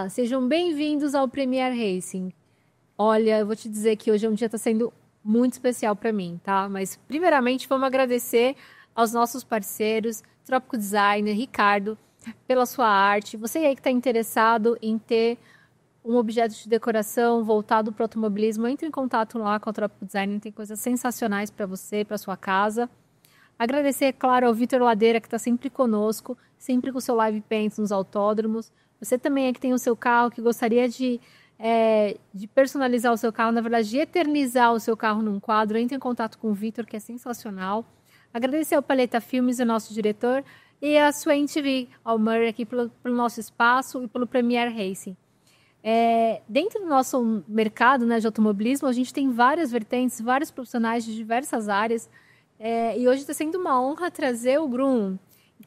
Olá, sejam bem-vindos ao Premier Racing. Olha, eu vou te dizer que hoje é um dia que está sendo muito especial para mim, tá? Mas, primeiramente, vamos agradecer aos nossos parceiros, Trópico Design, Ricardo, pela sua arte. Você aí que está interessado em ter um objeto de decoração voltado para o automobilismo, entre em contato lá com a Trópico Design, tem coisas sensacionais para você, para sua casa. Agradecer, é claro, ao Vitor Ladeira, que está sempre conosco, sempre com o seu Live Paints nos autódromos. Você também é que tem o seu carro, que gostaria de personalizar o seu carro, na verdade, de eternizar o seu carro num quadro, entre em contato com o Vitor, que é sensacional. Agradecer ao Paleta Filmes, o nosso diretor, e a Swain TV, ao Murray, aqui pelo nosso espaço e pelo Premier Racing. Dentro do nosso mercado, né, de automobilismo, a gente tem várias vertentes, vários profissionais de diversas áreas, e hoje está sendo uma honra trazer o Grum,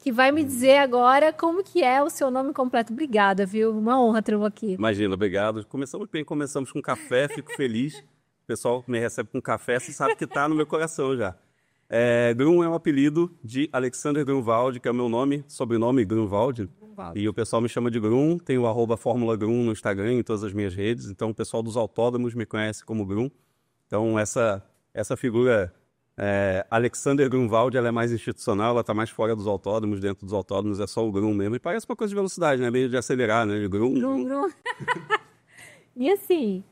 que vai me dizer agora como que é o seu nome completo. Obrigada, viu? Uma honra tê-lo aqui. Imagina, obrigado. Começamos bem, começamos com café, fico feliz. O pessoal me recebe com café, você sabe que está no meu coração já. Grum é um apelido de Alexander Grunwald, que é o meu nome, sobrenome Grunwald. E o pessoal me chama de Grum, tem o @Fórmula Grum no Instagram, em todas as minhas redes. Então o pessoal dos autódromos me conhece como Grum. Então essa figura... Alexander Grunwald, ela é mais institucional, ela está mais fora dos autódromos, dentro dos autódromos é só o Grum mesmo, e parece uma coisa de velocidade, né? Meio de acelerar, né? Grum. E assim,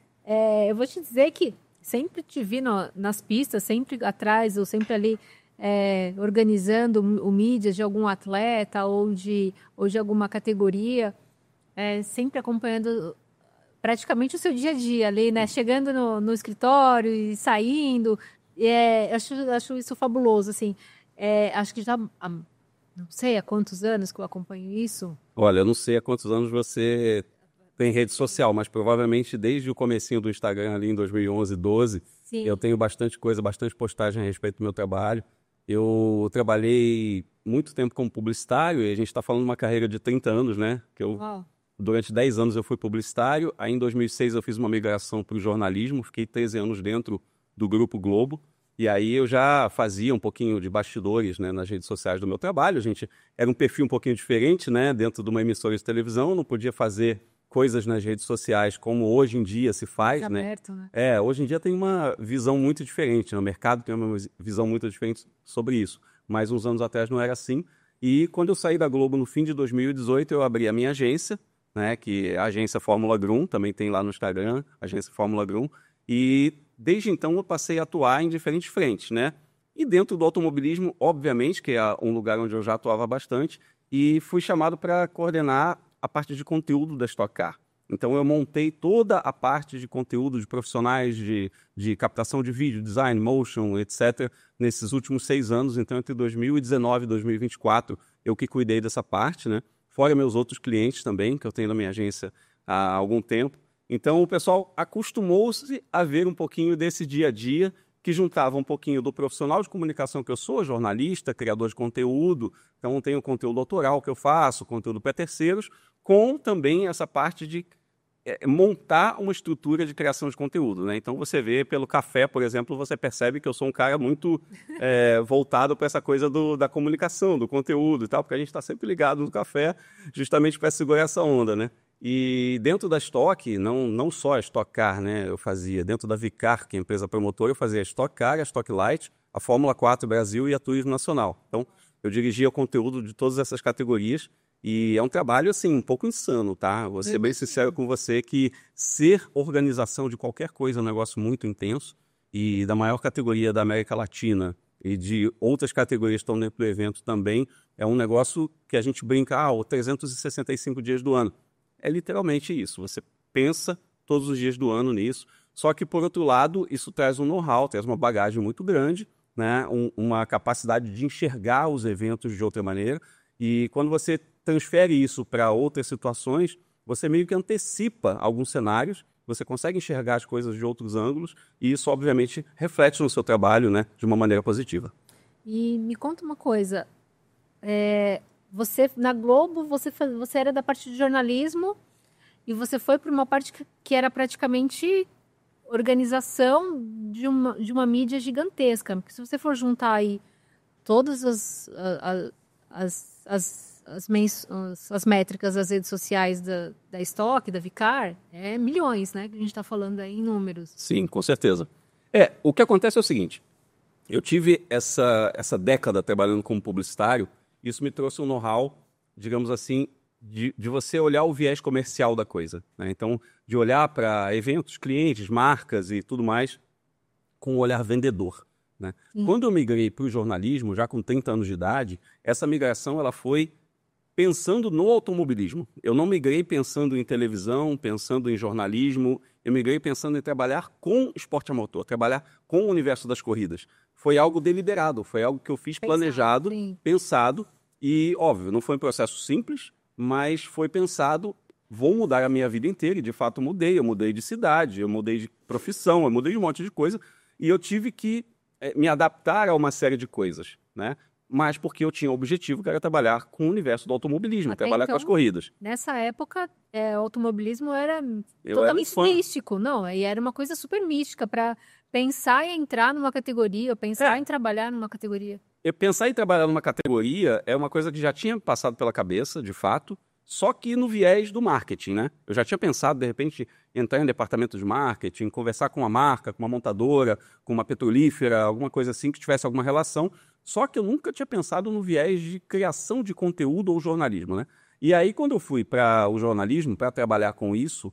eu vou te dizer que sempre te vi nas pistas, sempre atrás, ou sempre ali organizando o mídia de algum atleta ou de alguma categoria, sempre acompanhando praticamente o seu dia a dia ali, né? Chegando no escritório e saindo. Acho isso fabuloso, assim. Acho que já não sei há quantos anos que eu acompanho isso. Olha, eu não sei há quantos anos você tem rede social, mas provavelmente desde o comecinho do Instagram ali em 2011, 12, Sim. Eu tenho bastante coisa, bastante postagem a respeito do meu trabalho. Eu trabalhei muito tempo como publicitário e a gente está falando de uma carreira de 30 anos, né? Durante 10 anos eu fui publicitário, aí em 2006 eu fiz uma migração para o jornalismo, fiquei 13 anos dentro do Grupo Globo. E aí eu já fazia um pouquinho de bastidores, né, nas redes sociais do meu trabalho. A gente era um perfil um pouquinho diferente, né, dentro de uma emissora de televisão, não podia fazer coisas nas redes sociais como hoje em dia se faz, né? Aberto, né? Hoje em dia tem uma visão muito diferente, né? O mercado tem uma visão muito diferente sobre isso. Mas uns anos atrás não era assim. E quando eu saí da Globo no fim de 2018, eu abri a minha agência, né, que é a agência Fórmula Grum, também tem lá no Instagram, agência Fórmula Grum. E desde então eu passei a atuar em diferentes frentes, né? E dentro do automobilismo, obviamente, que é um lugar onde eu já atuava bastante, e fui chamado para coordenar a parte de conteúdo da Stock Car. Então eu montei toda a parte de conteúdo de profissionais de captação de vídeo, design, motion, etc., nesses últimos 6 anos. Então entre 2019 e 2024 eu que cuidei dessa parte, né? Fora meus outros clientes também, que eu tenho na minha agência há algum tempo. Então o pessoal acostumou-se a ver um pouquinho desse dia a dia, que juntava um pouquinho do profissional de comunicação que eu sou, jornalista, criador de conteúdo, então tenho conteúdo autoral que eu faço, conteúdo para terceiros, com também essa parte de montar uma estrutura de criação de conteúdo, né? Então você vê pelo café, por exemplo, você percebe que eu sou um cara muito voltado para essa coisa da comunicação, do conteúdo e tal, porque a gente está sempre ligado no café justamente para segurar essa onda, né? E dentro da Stock, não só a Stock Car, né, eu fazia, dentro da Vicar, que é a empresa promotora, eu fazia a Stock Car, a Stock Light, a Fórmula 4 Brasil e a Turismo Nacional. Então, eu dirigia o conteúdo de todas essas categorias e é um trabalho, assim, um pouco insano, tá? Vou ser bem sincero com você que ser organização de qualquer coisa é um negócio muito intenso e da maior categoria da América Latina e de outras categorias que estão dentro do evento também, é um negócio que a gente brinca, 365 dias do ano. É literalmente isso, você pensa todos os dias do ano nisso, só que, por outro lado, isso traz um know-how, traz uma bagagem muito grande, né? Uma capacidade de enxergar os eventos de outra maneira, e quando você transfere isso para outras situações, você meio que antecipa alguns cenários, você consegue enxergar as coisas de outros ângulos, e isso, obviamente, reflete no seu trabalho, né? De uma maneira positiva. E me conta uma coisa, você, na Globo, você era da parte de jornalismo e você foi para uma parte que era praticamente organização de uma mídia gigantesca. Porque se você for juntar aí todas as as métricas das redes sociais da Stock, da Vicar, é milhões, né? Que a gente está falando aí em números. Sim, com certeza. O que acontece é o seguinte, eu tive essa década trabalhando como publicitário, isso me trouxe um know-how, digamos assim, de você olhar o viés comercial da coisa, né? Então, de olhar para eventos, clientes, marcas e tudo mais, com um olhar vendedor, né? Quando eu migrei para o jornalismo, já com 30 anos de idade, essa migração ela foi pensando no automobilismo. Eu não migrei pensando em televisão, pensando em jornalismo, eu migrei pensando em trabalhar com esporte a motor, trabalhar com o universo das corridas. Foi algo deliberado, foi algo que eu fiz planejado, pensado, e, óbvio, não foi um processo simples, mas foi pensado, vou mudar a minha vida inteira, e de fato mudei. Eu mudei de cidade, eu mudei de profissão, eu mudei de um monte de coisa, e eu tive que me adaptar a uma série de coisas, né? Mas porque eu tinha o objetivo que era trabalhar com o universo do automobilismo, trabalhar com as corridas. Nessa época, o automobilismo era totalmente místico, não? E era uma coisa super mística para pensar em entrar numa categoria, pensar em trabalhar numa categoria. Pensar em trabalhar numa categoria é uma coisa que já tinha passado pela cabeça, de fato, só que no viés do marketing, né? Eu já tinha pensado, de repente, entrar em departamento de marketing, conversar com uma marca, com uma montadora, com uma petrolífera, alguma coisa assim que tivesse alguma relação. Só que eu nunca tinha pensado no viés de criação de conteúdo ou jornalismo, né? E aí, quando eu fui para o jornalismo, para trabalhar com isso,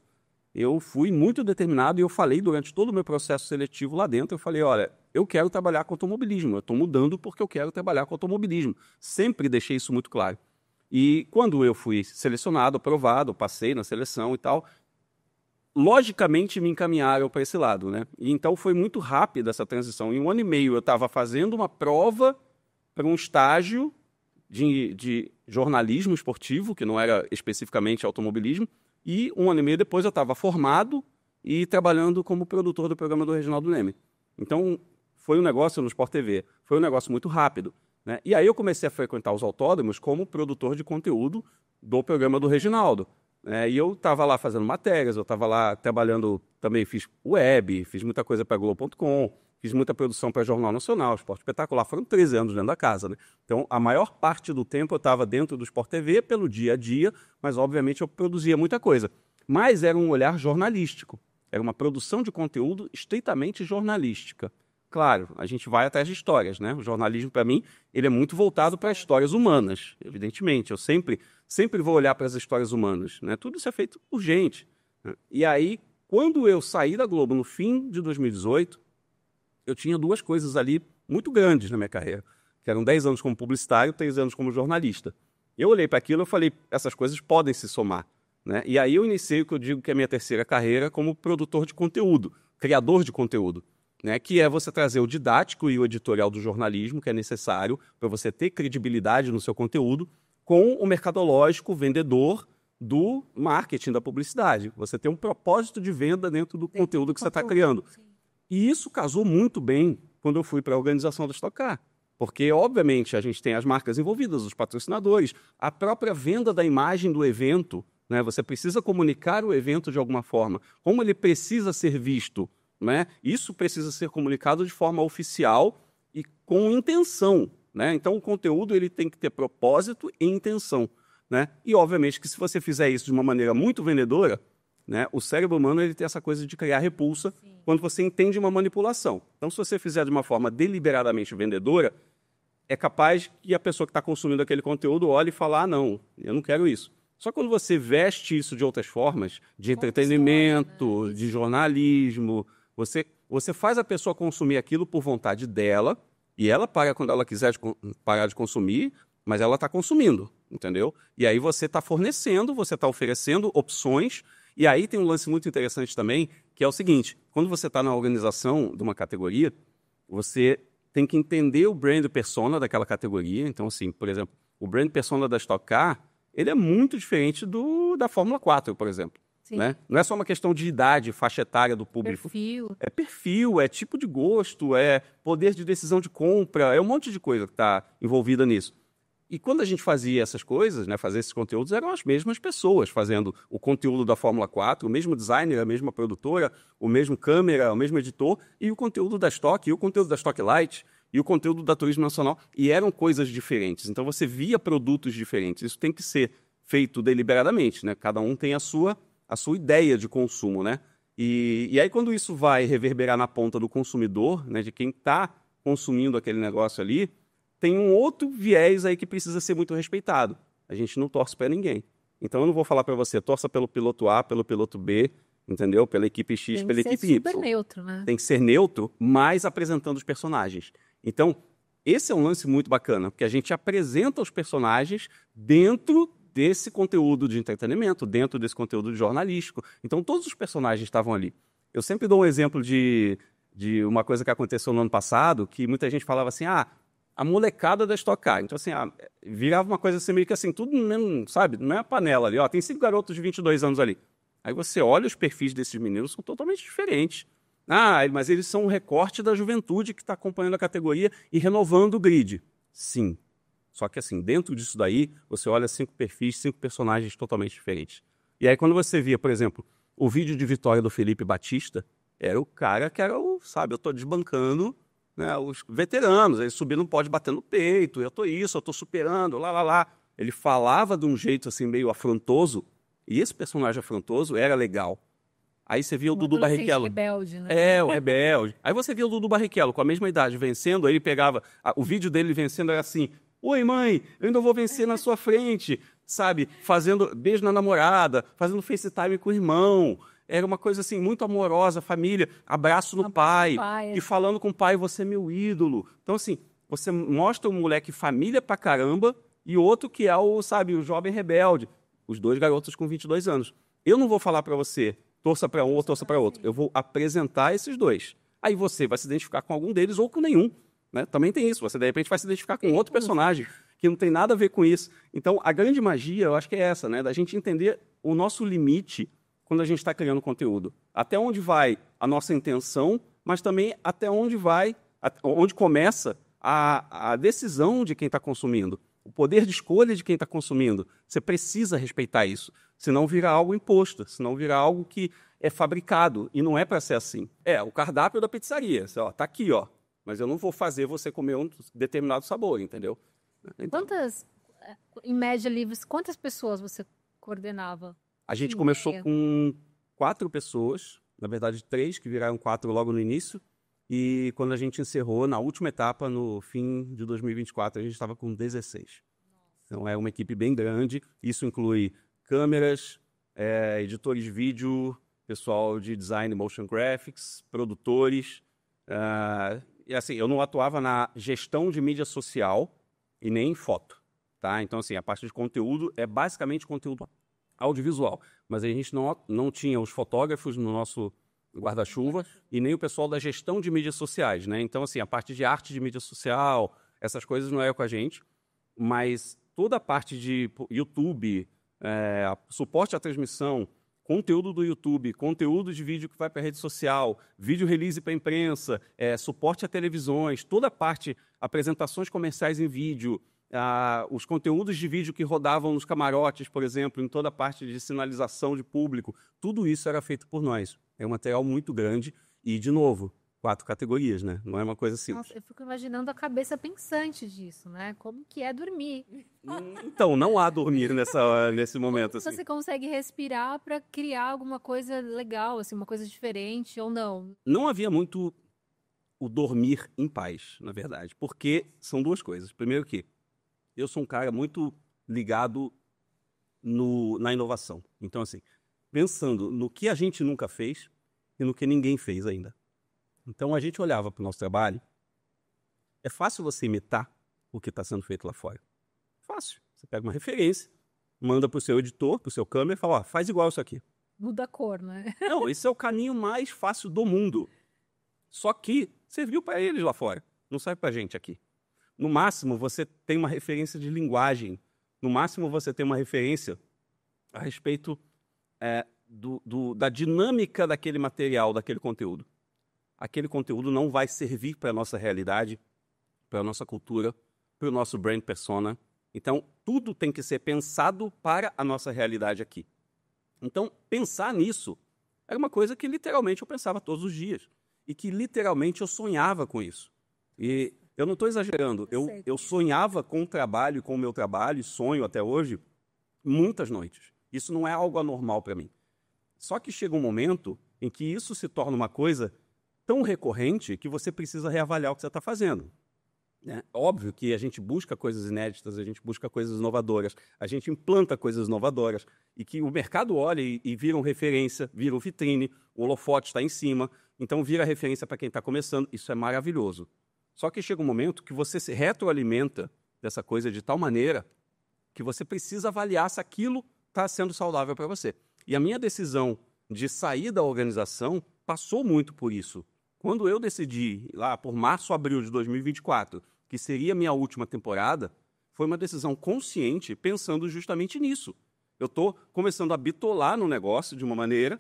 eu fui muito determinado e eu falei durante todo o meu processo seletivo lá dentro, eu falei, olha, eu quero trabalhar com automobilismo, eu estou mudando porque eu quero trabalhar com automobilismo. Sempre deixei isso muito claro. E quando eu fui selecionado, aprovado, passei na seleção e tal, logicamente me encaminharam para esse lado, né? E então foi muito rápida essa transição. Em 1 ano e meio eu estava fazendo uma prova para um estágio de jornalismo esportivo, que não era especificamente automobilismo, e 1 ano e meio depois eu estava formado e trabalhando como produtor do programa do Reginaldo Leme. Então foi um negócio no Sport TV, foi um negócio muito rápido, né? E aí eu comecei a frequentar os autódromos como produtor de conteúdo do programa do Reginaldo. E eu estava lá fazendo matérias, eu estava lá trabalhando, também fiz web, fiz muita coisa para Globo.com, fiz muita produção para Jornal Nacional, Esporte Espetacular, foram 13 anos dentro da casa, né? Então, a maior parte do tempo eu estava dentro do Sport TV, pelo dia a dia, mas obviamente eu produzia muita coisa. Mas era um olhar jornalístico, era uma produção de conteúdo estritamente jornalística. Claro, a gente vai atrás de histórias, né? O jornalismo, para mim, ele é muito voltado para histórias humanas, evidentemente. Eu sempre vou olhar para as histórias humanas, né? Tudo isso é feito por gente, né? E aí, quando eu saí da Globo no fim de 2018, eu tinha 2 coisas ali muito grandes na minha carreira, que eram 10 anos como publicitário, 3 anos como jornalista. Eu olhei para aquilo e falei, essas coisas podem se somar, né? E aí eu iniciei o que eu digo que é a minha terceira carreira como produtor de conteúdo, criador de conteúdo, né, que é você trazer o didático e o editorial do jornalismo, que é necessário para você ter credibilidade no seu conteúdo, com o mercadológico vendedor do marketing, da publicidade. Você tem um propósito de venda dentro do conteúdo que você está criando. Sim. E isso casou muito bem quando eu fui para a organização da Stock Car. Porque, obviamente, a gente tem as marcas envolvidas, os patrocinadores, a própria venda da imagem do evento, né? Você precisa comunicar o evento de alguma forma. Como ele precisa ser visto, né? Isso precisa ser comunicado de forma oficial e com intenção, né? Então, o conteúdo ele tem que ter propósito e intenção, né? E, obviamente, que se você fizer isso de uma maneira muito vendedora, né, o cérebro humano ele tem essa coisa de criar repulsa. Sim. Quando você entende uma manipulação. Então, se você fizer de uma forma deliberadamente vendedora, é capaz que a pessoa que está consumindo aquele conteúdo olhe e fale, não, eu não quero isso. Só quando você veste isso de outras formas, de entretenimento, de jornalismo, você faz a pessoa consumir aquilo por vontade dela, e ela para quando ela quiser parar de consumir, mas ela está consumindo, entendeu? E aí você está fornecendo, você está oferecendo opções, e aí tem um lance muito interessante também, que é o seguinte, quando você está na organização de uma categoria, você tem que entender o brand persona daquela categoria. Então, assim, por exemplo, o brand persona da Stock Car, ele é muito diferente da Fórmula 4, por exemplo. Né? Não é só uma questão de idade, faixa etária do público. É perfil, é tipo de gosto, é poder de decisão de compra, é um monte de coisa que está envolvida nisso. E quando a gente fazia essas coisas, né, fazer esses conteúdos, eram as mesmas pessoas fazendo o conteúdo da Fórmula 4, o mesmo designer, a mesma produtora, o mesmo câmera, o mesmo editor, e o conteúdo da Stock, e o conteúdo da Stock Light, e o conteúdo da Turismo Nacional, e eram coisas diferentes. Então você via produtos diferentes. Isso tem que ser feito deliberadamente, né? Cada um tem a sua ideia de consumo, né? E aí quando isso vai reverberar na ponta do consumidor, né, de quem está consumindo aquele negócio ali, tem um outro viés aí que precisa ser muito respeitado. A gente não torce para ninguém. Então eu não vou falar para você, torça pelo piloto A, pelo piloto B, entendeu? Pela equipe X, pela equipe Y. Tem que ser super neutro, né? Tem que ser neutro, mas apresentando os personagens. Então, esse é um lance muito bacana, porque a gente apresenta os personagens dentro desse conteúdo de entretenimento, dentro desse conteúdo jornalístico. Então, todos os personagens estavam ali. Eu sempre dou um exemplo de uma coisa que aconteceu no ano passado, que muita gente falava assim, a molecada da Stock Car. Então, assim, virava uma coisa assim, meio que assim, tudo no mesmo, sabe, não é uma panela ali, ó, tem 5 garotos de 22 anos ali. Aí você olha os perfis desses meninos, são totalmente diferentes. Mas eles são um recorte da juventude que está acompanhando a categoria e renovando o grid. Sim. Só que, assim, dentro disso daí, você olha 5 perfis, 5 personagens totalmente diferentes. E aí, quando você via, por exemplo, o vídeo de vitória do Felipe Batista, era o cara que era o, sabe, eu tô desbancando, né, os veteranos, ele subindo no pódio batendo no peito, eu tô superando, lá. Ele falava de um jeito, assim, meio afrontoso, e esse personagem afrontoso era legal. Aí você via o Dudu Barrichello. Rebelde, né? É, o rebelde. Aí você via o Dudu Barrichello com a mesma idade vencendo, aí ele pegava, o vídeo dele vencendo era assim, oi mãe, eu ainda vou vencer na sua frente, sabe? Fazendo beijo na namorada, fazendo FaceTime com o irmão. Era uma coisa assim, muito amorosa, família, abraço no pai. E falando com o pai, você é meu ídolo. Então assim, você mostra um moleque família pra caramba e outro que é o, sabe, o jovem rebelde. Os 2 garotos com 22 anos. Eu não vou falar para você, torça para um ou torça para outro. Eu vou apresentar esses 2. Aí você vai se identificar com algum deles ou com nenhum. Né? Também tem isso. Você, de repente, vai se identificar com outro personagem que não tem nada a ver com isso. Então, a grande magia, eu acho que é essa, né? Da gente entender o nosso limite quando a gente está criando conteúdo. Até onde vai a nossa intenção, mas também até onde onde começa a decisão de quem está consumindo. O poder de escolha de quem está consumindo. Você precisa respeitar isso. Senão vira algo imposto, senão vira algo que é fabricado. E não é para ser assim. O cardápio da pizzaria. Está aqui, ó. Mas eu não vou fazer você comer um determinado sabor, entendeu? Então, em média, quantas pessoas você coordenava? A gente começou com 4 pessoas. Na verdade, 3, que viraram 4 logo no início. E quando a gente encerrou, na última etapa, no fim de 2024, a gente estava com 16. Então, é uma equipe bem grande. Isso inclui câmeras, editores de vídeo, pessoal de design motion graphics, produtores. E assim, eu não atuava na gestão de mídia social e nem em foto. Tá? Então, assim, a parte de conteúdo é basicamente conteúdo audiovisual. Mas a gente não tinha os fotógrafos no nosso guarda-chuva e nem o pessoal da gestão de mídias sociais, né? Então, assim, a parte de arte de mídia social, essas coisas não é com a gente, mas toda a parte de YouTube, suporte à transmissão, conteúdo do YouTube, conteúdo de vídeo que vai para a rede social, vídeo release para a imprensa, suporte a televisões, toda a parte, apresentações comerciais em vídeo, os conteúdos de vídeo que rodavam nos camarotes, por exemplo, em toda a parte de sinalização de público, tudo isso era feito por nós. É um material muito grande e, de novo, 4 categorias, né? Não é uma coisa simples. Nossa, eu fico imaginando a cabeça pensante disso, né? Como que é dormir? Então, não há dormir nesse momento. Como assim. você consegue respirar para criar alguma coisa legal, assim, uma coisa diferente ou não? Não havia muito o dormir em paz, na verdade, porque são 2 coisas. Primeiro que eu sou um cara muito ligado na inovação. Então, assim, pensando no que a gente nunca fez e no que ninguém fez ainda. Então, a gente olhava para o nosso trabalho. É fácil você imitar o que está sendo feito lá fora. Fácil. Você pega uma referência, manda para o seu editor, para o seu câmera e fala, faz igual isso aqui. Muda a cor, né? Não, esse é o caminho mais fácil do mundo. Só que serviu para eles lá fora. Não serve para a gente aqui. No máximo, você tem uma referência de linguagem. No máximo, você tem uma referência a respeito da dinâmica daquele material, daquele conteúdo. Aquele conteúdo não vai servir para a nossa realidade, para a nossa cultura, para o nosso brand persona. Então, tudo tem que ser pensado para a nossa realidade aqui. Então, pensar nisso era uma coisa que literalmente eu pensava todos os dias. E que literalmente eu sonhava com isso. E Eu não estou exagerando. Eu sonhava com o trabalho, com o meu trabalho, e sonho até hoje, muitas noites. Isso não é algo anormal para mim. Só que chega um momento em que isso se torna uma coisa tão recorrente que você precisa reavaliar o que você está fazendo. É óbvio que a gente busca coisas inéditas, a gente busca coisas inovadoras, a gente implanta coisas inovadoras e que o mercado olha e vira referência, vira vitrine, o holofote está em cima, então vira referência para quem está começando. Isso é maravilhoso. Só que chega um momento que você se retroalimenta dessa coisa de tal maneira que você precisa avaliar se aquilo está sendo saudável para você. E a minha decisão de sair da organização passou muito por isso. Quando eu decidi, lá por março, abril de 2024, que seria a minha última temporada, foi uma decisão consciente, pensando justamente nisso. Eu estou começando a bitolar no negócio de uma maneira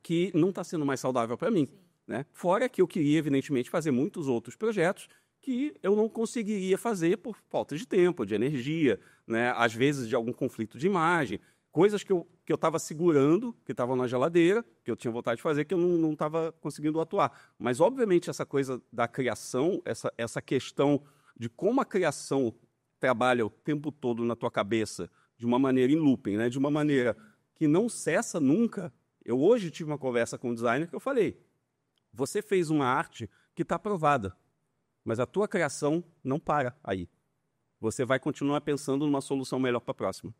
que não está sendo mais saudável para mim. Né? Fora que eu queria, evidentemente, fazer muitos outros projetos que eu não conseguiria fazer por falta de tempo, de energia, né? Às vezes de algum conflito de imagem, coisas que eu estava segurando, que estavam na geladeira, que eu tinha vontade de fazer, que eu não estava conseguindo atuar. Mas, obviamente, essa coisa da criação, essa questão de como a criação trabalha o tempo todo na tua cabeça, de uma maneira em looping, né? De uma maneira que não cessa nunca. Eu hoje tive uma conversa com um designer que eu falei, você fez uma arte que está aprovada, mas a tua criação não para aí. Você vai continuar pensando numa solução melhor para a próxima.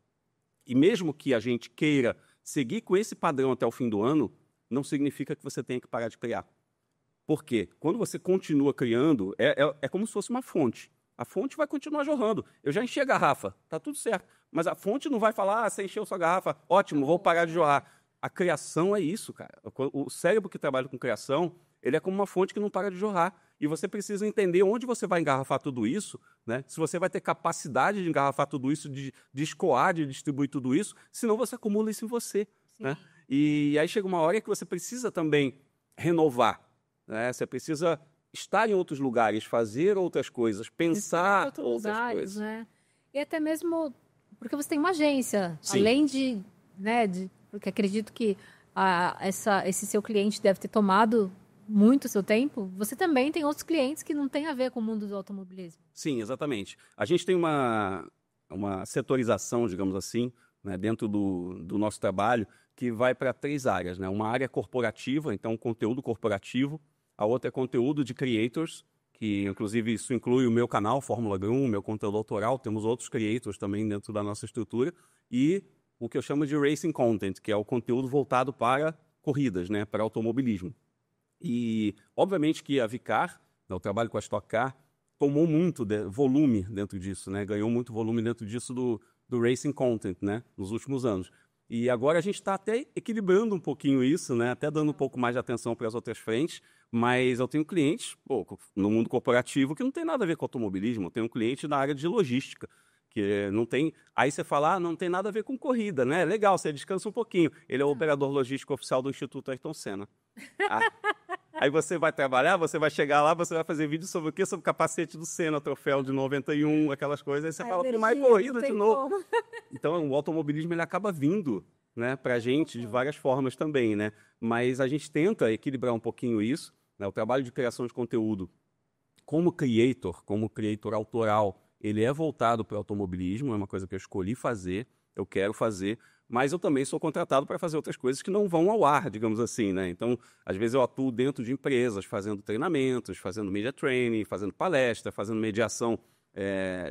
E mesmo que a gente queira seguir com esse padrão até o fim do ano, não significa que você tenha que parar de criar. Por quê? Quando você continua criando, é como se fosse uma fonte. A fonte vai continuar jorrando. Eu já enchi a garrafa, está tudo certo. Mas a fonte não vai falar, você encheu sua garrafa, ótimo, vou parar de jorrar. A criação é isso, cara. O cérebro que trabalha com criação, ele é como uma fonte que não para de jorrar. E você precisa entender onde você vai engarrafar tudo isso, né? Se você vai ter capacidade de engarrafar tudo isso, de escoar, de distribuir tudo isso, senão você acumula isso em você. Né? E aí chega uma hora que você precisa também renovar. Né? Você precisa estar em outros lugares, fazer outras coisas, pensar outras coisas. Né? E até mesmo porque você tem uma agência, Sim. Além de, né, porque acredito que esse seu cliente deve ter tomado muito seu tempo, você também tem outros clientes que não têm a ver com o mundo do automobilismo. Sim, exatamente. A gente tem uma setorização, digamos assim, né, dentro do nosso trabalho, que vai para 3 áreas. Né? Uma área corporativa, então conteúdo corporativo. A outra é conteúdo de creators, que inclusive isso inclui o meu canal, Fórmula Grum, meu conteúdo autoral. Temos outros creators também dentro da nossa estrutura. E o que eu chamo de racing content, que é o conteúdo voltado para corridas, né, para automobilismo. E, obviamente, que a Vicar, o trabalho com a Stock Car, tomou muito volume dentro disso, né? Ganhou muito volume dentro disso do racing content, né? Nos últimos anos. E agora a gente está até equilibrando um pouquinho isso, né? Até dando um pouco mais de atenção para as outras frentes, mas eu tenho clientes no mundo corporativo que não tem nada a ver com automobilismo. Eu tenho um cliente na área de logística, que não tem... Aí você fala, não tem nada a ver com corrida, né? Legal, você descansa um pouquinho. Ele é o operador logístico oficial do Instituto Ayrton Senna. Aí você vai trabalhar, você vai chegar lá, você vai fazer vídeo sobre o quê? Sobre o capacete do Senna, troféu de 91, aquelas coisas. Aí você fala, mais corrida de novo. Como. Então, o automobilismo ele acaba vindo, né, para a gente de várias formas também, né? Mas a gente tenta equilibrar um pouquinho isso. Né? O trabalho de criação de conteúdo como creator autoral, ele é voltado para o automobilismo, é uma coisa que eu escolhi fazer, eu quero fazer, mas eu também sou contratado para fazer outras coisas que não vão ao ar, digamos assim, né? Então, às vezes eu atuo dentro de empresas, fazendo treinamentos, fazendo media training, fazendo palestra, fazendo mediação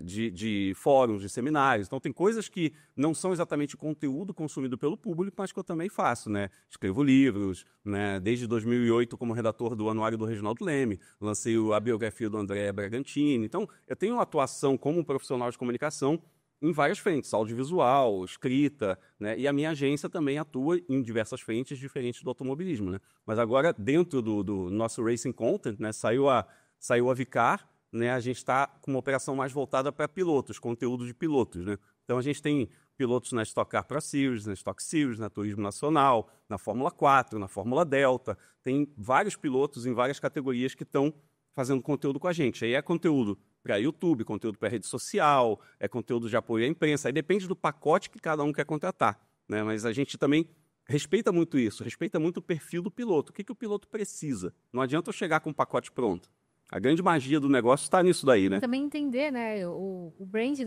de fóruns, de seminários. Então, tem coisas que não são exatamente conteúdo consumido pelo público, mas que eu também faço, né? Escrevo livros, né? Desde 2008 como redator do Anuário do Reginaldo Leme, lancei a biografia do André Bragantini. Então, eu tenho uma atuação como profissional de comunicação em várias frentes, audiovisual, escrita, né? E a minha agência também atua em diversas frentes diferentes do automobilismo, né? Mas agora, dentro do nosso Racing Content, né? Saiu a Vicar, né? A gente está com uma operação mais voltada para pilotos, conteúdo de pilotos, né? Então, a gente tem pilotos na Stock Car Pro Series, na Stock Series, na Turismo Nacional, na Fórmula 4, na Fórmula Delta. Tem vários pilotos em várias categorias que estão fazendo conteúdo com a gente. Aí é conteúdo para YouTube, conteúdo para rede social, é conteúdo de apoio à imprensa. Aí depende do pacote que cada um quer contratar, né? Mas a gente também respeita muito isso, respeita muito o perfil do piloto. O que o piloto precisa? Não adianta eu chegar com um pacote pronto. A grande magia do negócio está nisso daí, né? E também entender, né, o brand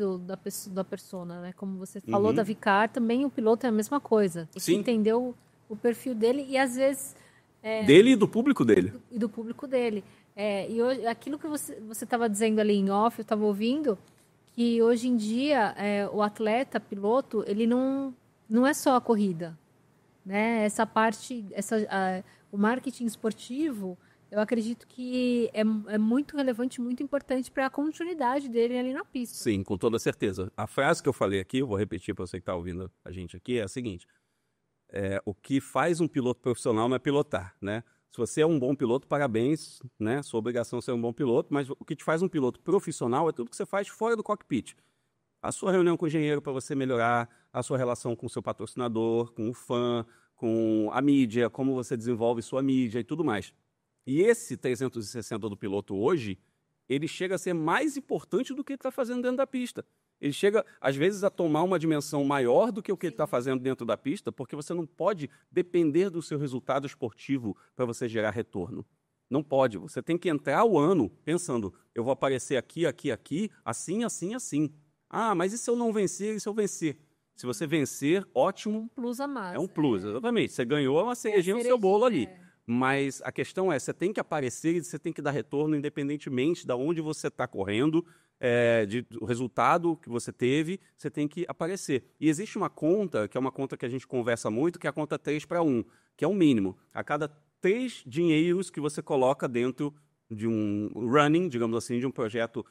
da persona, né? Como você falou da Vicar, também o piloto é a mesma coisa. Tem que entender o perfil dele e às vezes... dele e do público dele. E do público dele. E hoje, aquilo que você estava dizendo ali em off, eu estava ouvindo, que hoje em dia o atleta, piloto, ele não é só a corrida, né? Essa parte, o marketing esportivo, eu acredito que é muito relevante, muito importante para a continuidade dele ali na pista. Sim, com toda certeza. A frase que eu falei aqui, eu vou repetir para você que está ouvindo a gente aqui, é a seguinte: o que faz um piloto profissional não é pilotar, né? Se você é um bom piloto, parabéns, né? Sua obrigação é ser um bom piloto, mas o que te faz um piloto profissional é tudo que você faz fora do cockpit. A sua reunião com o engenheiro para você melhorar a sua relação com o seu patrocinador, com o fã, com a mídia, como você desenvolve sua mídia e tudo mais. E esse 360 do piloto hoje, ele chega a ser mais importante do que ele está fazendo dentro da pista. Ele chega, às vezes, a tomar uma dimensão maior do que o que ele está fazendo dentro da pista, porque você não pode depender do seu resultado esportivo para você gerar retorno. Não pode. Você tem que entrar o ano pensando, eu vou aparecer aqui, aqui, aqui, assim, assim, assim. Ah, mas e se eu não vencer, e se eu vencer? Se você vencer, ótimo. Um plus a mais. É um plus, exatamente. Você ganhou uma cerejinha no seu bolo ali. Mas a questão é, você tem que aparecer e você tem que dar retorno independentemente de onde você está correndo, do resultado que você teve, você tem que aparecer. E existe uma conta, que é uma conta que a gente conversa muito, que é a conta 3-1, que é o mínimo. A cada 3 dinheiros que você coloca dentro de um running, digamos assim, de um projeto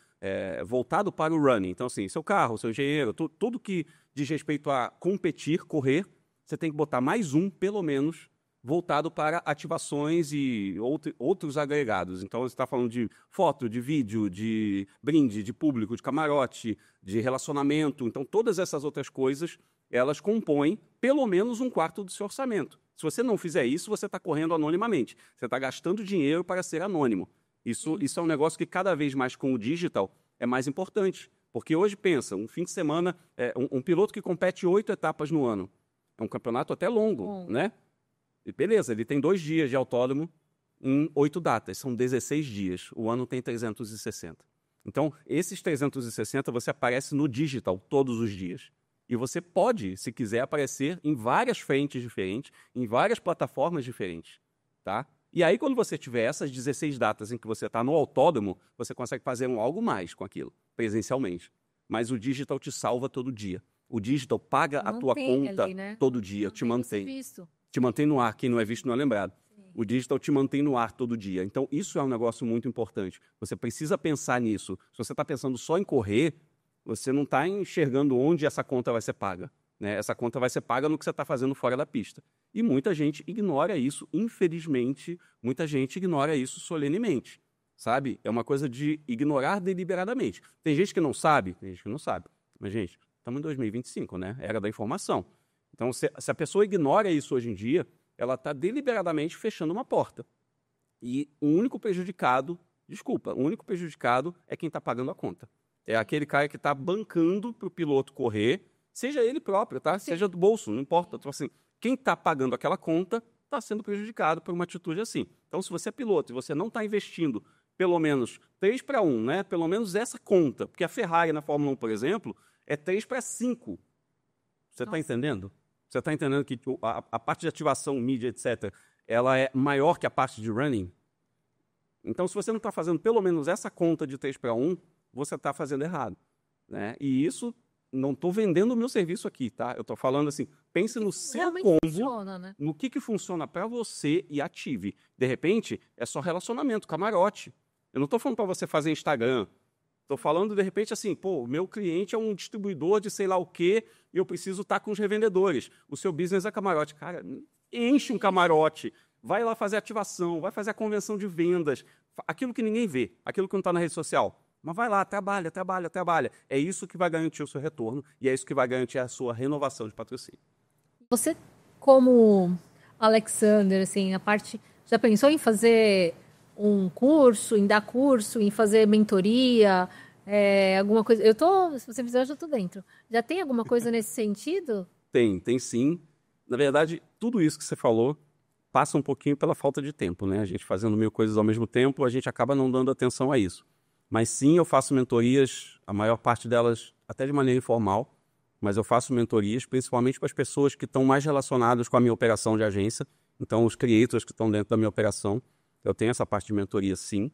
voltado para o running. Então, assim, seu carro, seu engenheiro, tudo que diz respeito a competir, correr, você tem que botar mais um, pelo menos, voltado para ativações e outros agregados. Então, você está falando de foto, de vídeo, de brinde, de público, de camarote, de relacionamento. Então, todas essas outras coisas, elas compõem pelo menos 1/4 do seu orçamento. Se você não fizer isso, você está correndo anonimamente. Você está gastando dinheiro para ser anônimo. Isso é um negócio que cada vez mais com o digital é mais importante. Porque hoje, pensa, um fim de semana, um piloto que compete 8 etapas no ano. É um campeonato até longo, né? E beleza, ele tem 2 dias de autódromo em 8 datas, são 16 dias. O ano tem 360. Então, esses 360 você aparece no digital todos os dias. E você pode, se quiser, aparecer em várias frentes diferentes, em várias plataformas diferentes, tá? E aí, quando você tiver essas 16 datas em que você está no autódromo, você consegue fazer algo mais com aquilo, presencialmente. Mas o digital te salva todo dia. O digital paga a tua conta ali, né? Todo dia, te mantém. Te mantém no ar, quem não é visto não é lembrado. Sim. O digital te mantém no ar todo dia. Então, isso é um negócio muito importante. Você precisa pensar nisso. Se você está pensando só em correr, você não está enxergando onde essa conta vai ser paga, né? Essa conta vai ser paga no que você está fazendo fora da pista. E muita gente ignora isso, infelizmente, muita gente ignora isso solenemente, sabe? É uma coisa de ignorar deliberadamente. Tem gente que não sabe, tem gente que não sabe. Mas, gente, estamos em 2025, né? Era da informação. Então, se a pessoa ignora isso hoje em dia, ela está deliberadamente fechando uma porta. E o único prejudicado é quem está pagando a conta. É aquele cara que está bancando para o piloto correr, seja ele próprio, tá? Seja do bolso, não importa. Então, assim, quem está pagando aquela conta está sendo prejudicado por uma atitude assim. Então, se você é piloto e você não está investindo pelo menos 3-1, né? Pelo menos essa conta, porque a Ferrari na Fórmula 1, por exemplo, é 3-5. Você está entendendo? Você está entendendo que a parte de ativação, mídia, etc., ela é maior que a parte de running? Então, se você não está fazendo pelo menos essa conta de 3-1, você está fazendo errado, né? E isso, não estou vendendo o meu serviço aqui, tá? Eu estou falando assim, pense no seu combo, funciona, né? No que funciona para você e ative. De repente, é só relacionamento, camarote. Eu não estou falando para você fazer Instagram. Estou falando, de repente, assim, pô, o meu cliente é um distribuidor de sei lá o quê e eu preciso estar com os revendedores. O seu business é camarote. Cara, enche um camarote, vai lá fazer ativação, vai fazer a convenção de vendas, aquilo que ninguém vê, aquilo que não está na rede social. Mas vai lá, trabalha. É isso que vai garantir o seu retorno e é isso que vai garantir a sua renovação de patrocínio. Você, como Alexander, assim, a parte... Já pensou em fazer um curso, em dar curso, em fazer mentoria, alguma coisa? Se você fizer, eu já estou dentro. Já tem alguma coisa nesse sentido? Tem sim. Na verdade, tudo isso que você falou passa um pouquinho pela falta de tempo, né? A gente fazendo 1000 coisas ao mesmo tempo, a gente acaba não dando atenção a isso. Mas sim, eu faço mentorias, a maior parte delas até de maneira informal, mas eu faço mentorias principalmente para as pessoas que estão mais relacionadas com a minha operação de agência. Então, os creators que estão dentro da minha operação, eu tenho essa parte de mentoria sim.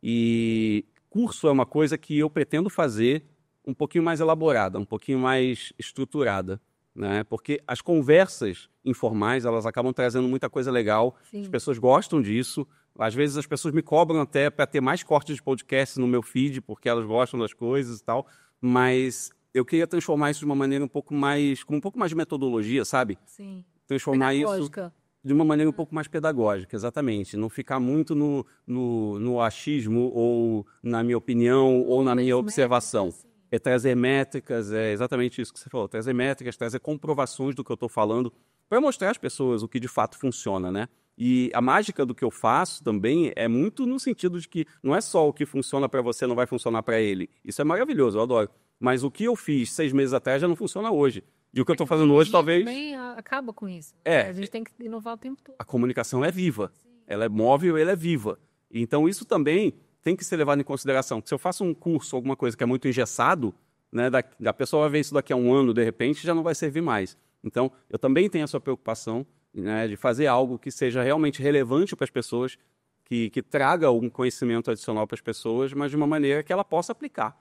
E curso é uma coisa que eu pretendo fazer um pouquinho mais elaborada, um pouquinho mais estruturada, né? Porque as conversas informais, elas acabam trazendo muita coisa legal. Sim. As pessoas gostam disso. Às vezes as pessoas me cobram até para ter mais cortes de podcast no meu feed, porque elas gostam das coisas e tal. Mas eu queria transformar isso de uma maneira um pouco mais, com um pouco mais de metodologia, sabe? Sim. Transformar isso Pedagógica. de uma maneira um pouco mais pedagógica, exatamente. Não ficar muito no achismo, ou na minha opinião, ou na minha observação. É trazer métricas, é exatamente isso que você falou. Trazer métricas, trazer comprovações do que eu estou falando, para mostrar às pessoas o que de fato funciona, né? E a mágica do que eu faço também é muito no sentido de que não é só o que funciona para você não vai funcionar para ele. Isso é maravilhoso, eu adoro. Mas o que eu fiz 6 meses atrás já não funciona hoje. E o que eu estou fazendo hoje, talvez... também acaba com isso. É. A gente tem que inovar o tempo todo. A comunicação é viva. Ela é móvel, ela é viva. Então, isso também tem que ser levado em consideração. Se eu faço um curso, alguma coisa que é muito engessado, né, a pessoa vai ver isso daqui a um ano, de repente, já não vai servir mais. Então, eu também tenho essa preocupação, né, de fazer algo que seja realmente relevante para as pessoas, que traga algum conhecimento adicional para as pessoas, mas de uma maneira que ela possa aplicar.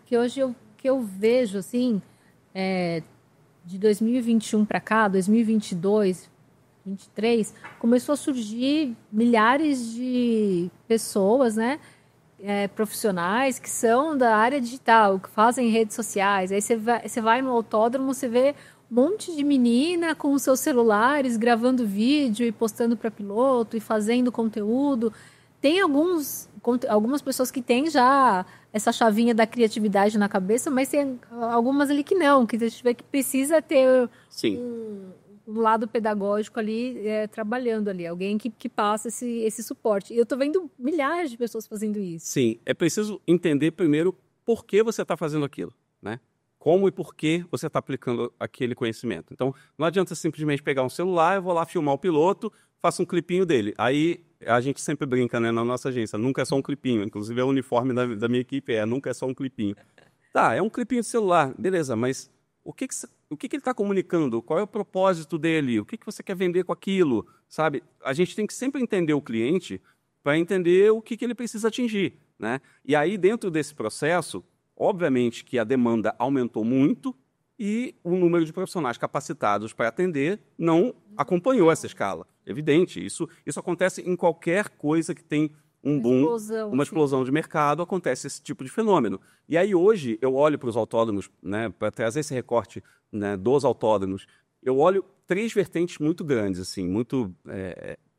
Que hoje que eu vejo, assim, de 2021 para cá, 2022, 2023, começou a surgir milhares de pessoas, né, profissionais que são da área digital, que fazem redes sociais. Aí você vai no autódromo, você vê um monte de menina com os seus celulares gravando vídeo e postando para piloto e fazendo conteúdo. Tem algumas pessoas que têm já essa chavinha da criatividade na cabeça, mas tem algumas ali que não, que a gente vê que precisa ter um lado pedagógico ali, trabalhando ali, alguém que passa esse suporte. E eu estou vendo milhares de pessoas fazendo isso. Sim, é preciso entender primeiro por que você está fazendo aquilo, né? Como e por que você está aplicando aquele conhecimento. Então, não adianta simplesmente pegar um celular, eu vou lá filmar o piloto, faço um clipinho dele. Aí, a gente sempre brinca, né, na nossa agência, nunca é só um clipinho. Inclusive, é o uniforme da minha equipe, nunca é só um clipinho. Tá, é um clipinho de celular, beleza, mas o que ele está comunicando? Qual é o propósito dele? O que você quer vender com aquilo? Sabe? A gente tem que sempre entender o cliente para entender o que ele precisa atingir, né? E aí, dentro desse processo, obviamente que a demanda aumentou muito e o número de profissionais capacitados para atender não acompanhou essa escala. Evidente, isso acontece em qualquer coisa que tem um boom, uma explosão de mercado, acontece esse tipo de fenômeno. E aí hoje eu olho para os autódromos, né, para trazer esse recorte, né, dos autódromos, eu olho 3 vertentes muito grandes, assim, muito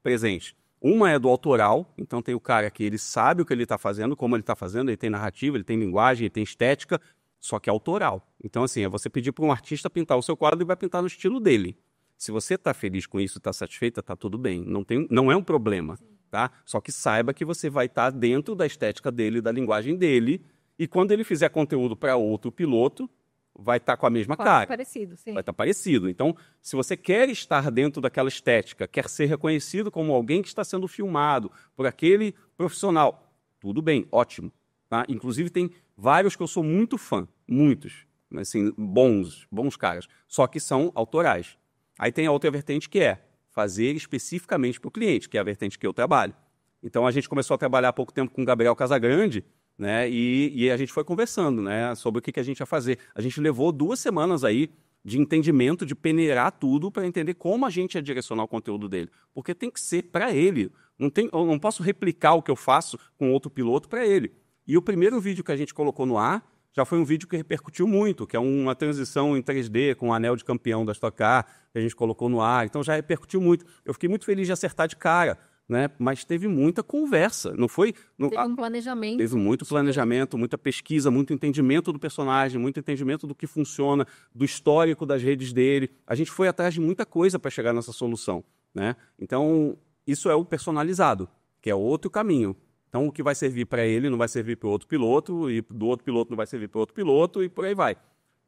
presentes. Uma é do autoral, então tem o cara que ele sabe o que ele está fazendo, como ele está fazendo, ele tem narrativa, ele tem linguagem, ele tem estética, só que é autoral. Então, assim, é você pedir para um artista pintar o seu quadro e vai pintar no estilo dele. Se você está feliz com isso, está satisfeita, está tudo bem. Não é um problema, tá? Só que saiba que você vai estar dentro da estética dele, da linguagem dele, e quando ele fizer conteúdo para outro piloto, vai estar com a mesma cara. Parecido, sim. Vai estar parecido. Então, se você quer estar dentro daquela estética, quer ser reconhecido como alguém que está sendo filmado por aquele profissional, tudo bem, ótimo. Tá? Inclusive, tem vários que eu sou muito fã, muitos, assim, bons caras, só que são autorais. Aí tem a outra vertente que é fazer especificamente para o cliente, que é a vertente que eu trabalho. Então, a gente começou a trabalhar há pouco tempo com o Gabriel Casagrande, né? E a gente foi conversando, né, sobre o que a gente ia fazer. A gente levou 2 semanas aí de entendimento, de peneirar tudo para entender como a gente ia direcionar o conteúdo dele. Porque tem que ser para ele. Eu não posso replicar o que eu faço com outro piloto para ele. E o primeiro vídeo que a gente colocou no ar já foi um vídeo que repercutiu muito, que é uma transição em 3D com o anel de campeão da Stock Car, que a gente colocou no ar. Então já repercutiu muito. Eu fiquei muito feliz de acertar de cara, né? Mas teve muita conversa, não foi? Teve um planejamento. Teve muito planejamento, muita pesquisa, muito entendimento do personagem, muito entendimento do que funciona, do histórico das redes dele. A gente foi atrás de muita coisa para chegar nessa solução, né? Então, isso é o personalizado, que é outro caminho. Então, o que vai servir para ele não vai servir para o outro piloto, e do outro piloto não vai servir para o outro piloto, e por aí vai.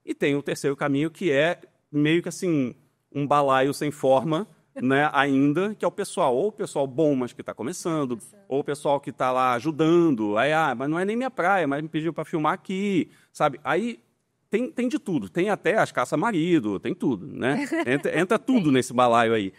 E tem o terceiro caminho, que é meio que assim, um balaio sem forma, né, ainda, que é o pessoal, ou o pessoal bom, mas que está começando, ou o pessoal que está lá ajudando, aí, mas não é nem minha praia, mas me pediu para filmar aqui, sabe? Aí tem de tudo, tem até as caça-marido, tem tudo, né? Entra tudo nesse balaio aí.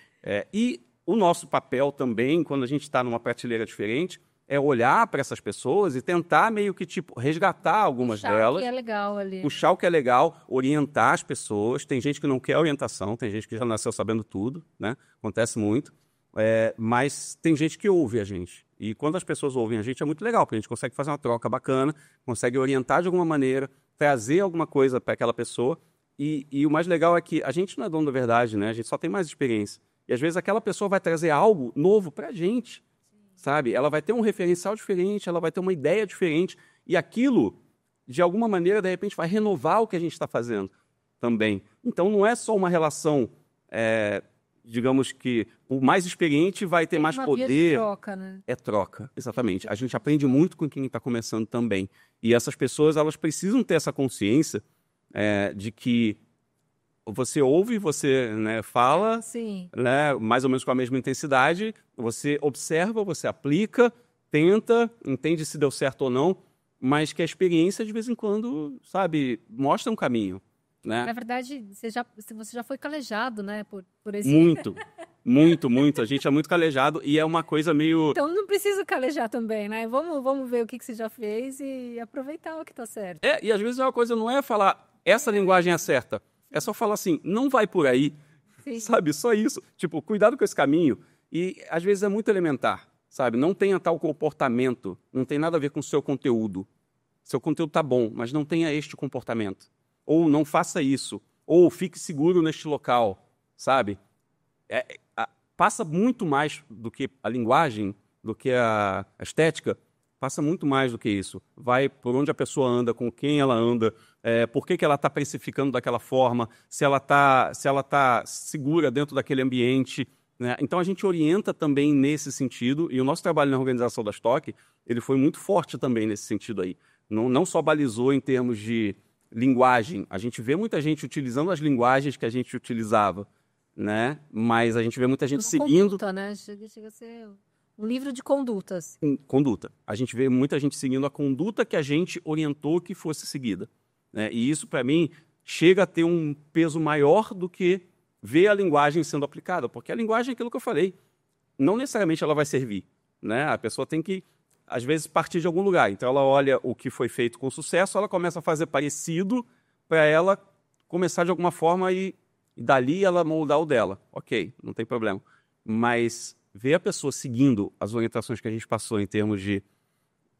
E o nosso papel também, quando a gente está numa prateleira diferente, é olhar para essas pessoas e tentar meio que, tipo, resgatar algumas delas. Puxar o que é legal ali. Puxar o que é legal, orientar as pessoas. Tem gente que não quer orientação, tem gente que já nasceu sabendo tudo, né? Acontece muito. Mas tem gente que ouve a gente. E quando as pessoas ouvem a gente é muito legal, porque a gente consegue fazer uma troca bacana, consegue orientar de alguma maneira, trazer alguma coisa para aquela pessoa. E o mais legal é que a gente não é dono da verdade, né? A gente só tem mais experiência. E às vezes aquela pessoa vai trazer algo novo para a gente, sabe? Ela vai ter um referencial diferente, ela vai ter uma ideia diferente. E aquilo, de alguma maneira, de repente, vai renovar o que a gente está fazendo também. Então não é só uma relação, digamos que o mais experiente vai ter mais poder. Via de troca, né? É troca, exatamente. A gente aprende muito com quem está começando também. E essas pessoas, elas precisam ter essa consciência de que você ouve, você, né, fala, né, mais ou menos com a mesma intensidade, você observa, você aplica, tenta, entende se deu certo ou não, mas que a experiência, de vez em quando, sabe, mostra um caminho. Né? Na verdade, você já foi calejado, né, por esse... Muito. A gente é muito calejado e é uma coisa meio... Então não precisa calejar também, né? Vamos ver o que você já fez e aproveitar o que está certo. E às vezes é uma coisa, não é falar, essa linguagem é certa. É só falar assim, não vai por aí, sabe? Só isso. Tipo, cuidado com esse caminho. E às vezes é muito elementar, sabe? Não tenha tal comportamento, não tem nada a ver com o seu conteúdo. Seu conteúdo tá bom, mas não tenha este comportamento. Ou não faça isso. Ou fique seguro neste local, sabe? Passa muito mais do que a linguagem, do que a estética, passa muito mais do que isso. Vai por onde a pessoa anda, com quem ela anda, por que ela está precificando daquela forma, se ela tá segura dentro daquele ambiente. Né? Então, a gente orienta também nesse sentido, e o nosso trabalho na organização da Stock, ele foi muito forte também nesse sentido aí. Não só balizou em termos de linguagem, a gente vê muita gente utilizando as linguagens que a gente utilizava, né? Mas a gente vê muita gente seguindo... Conduta, né? Chega a ser um livro de condutas. Conduta. A gente vê muita gente seguindo a conduta que a gente orientou que fosse seguida. Né? E isso, para mim, chega a ter um peso maior do que ver a linguagem sendo aplicada, porque a linguagem é aquilo que eu falei. Não necessariamente ela vai servir. Né? A pessoa tem que, às vezes, partir de algum lugar. Então, ela olha o que foi feito com sucesso, ela começa a fazer parecido para ela começar de alguma forma e dali ela moldar o dela. Ok, não tem problema. Mas ver a pessoa seguindo as orientações que a gente passou em termos de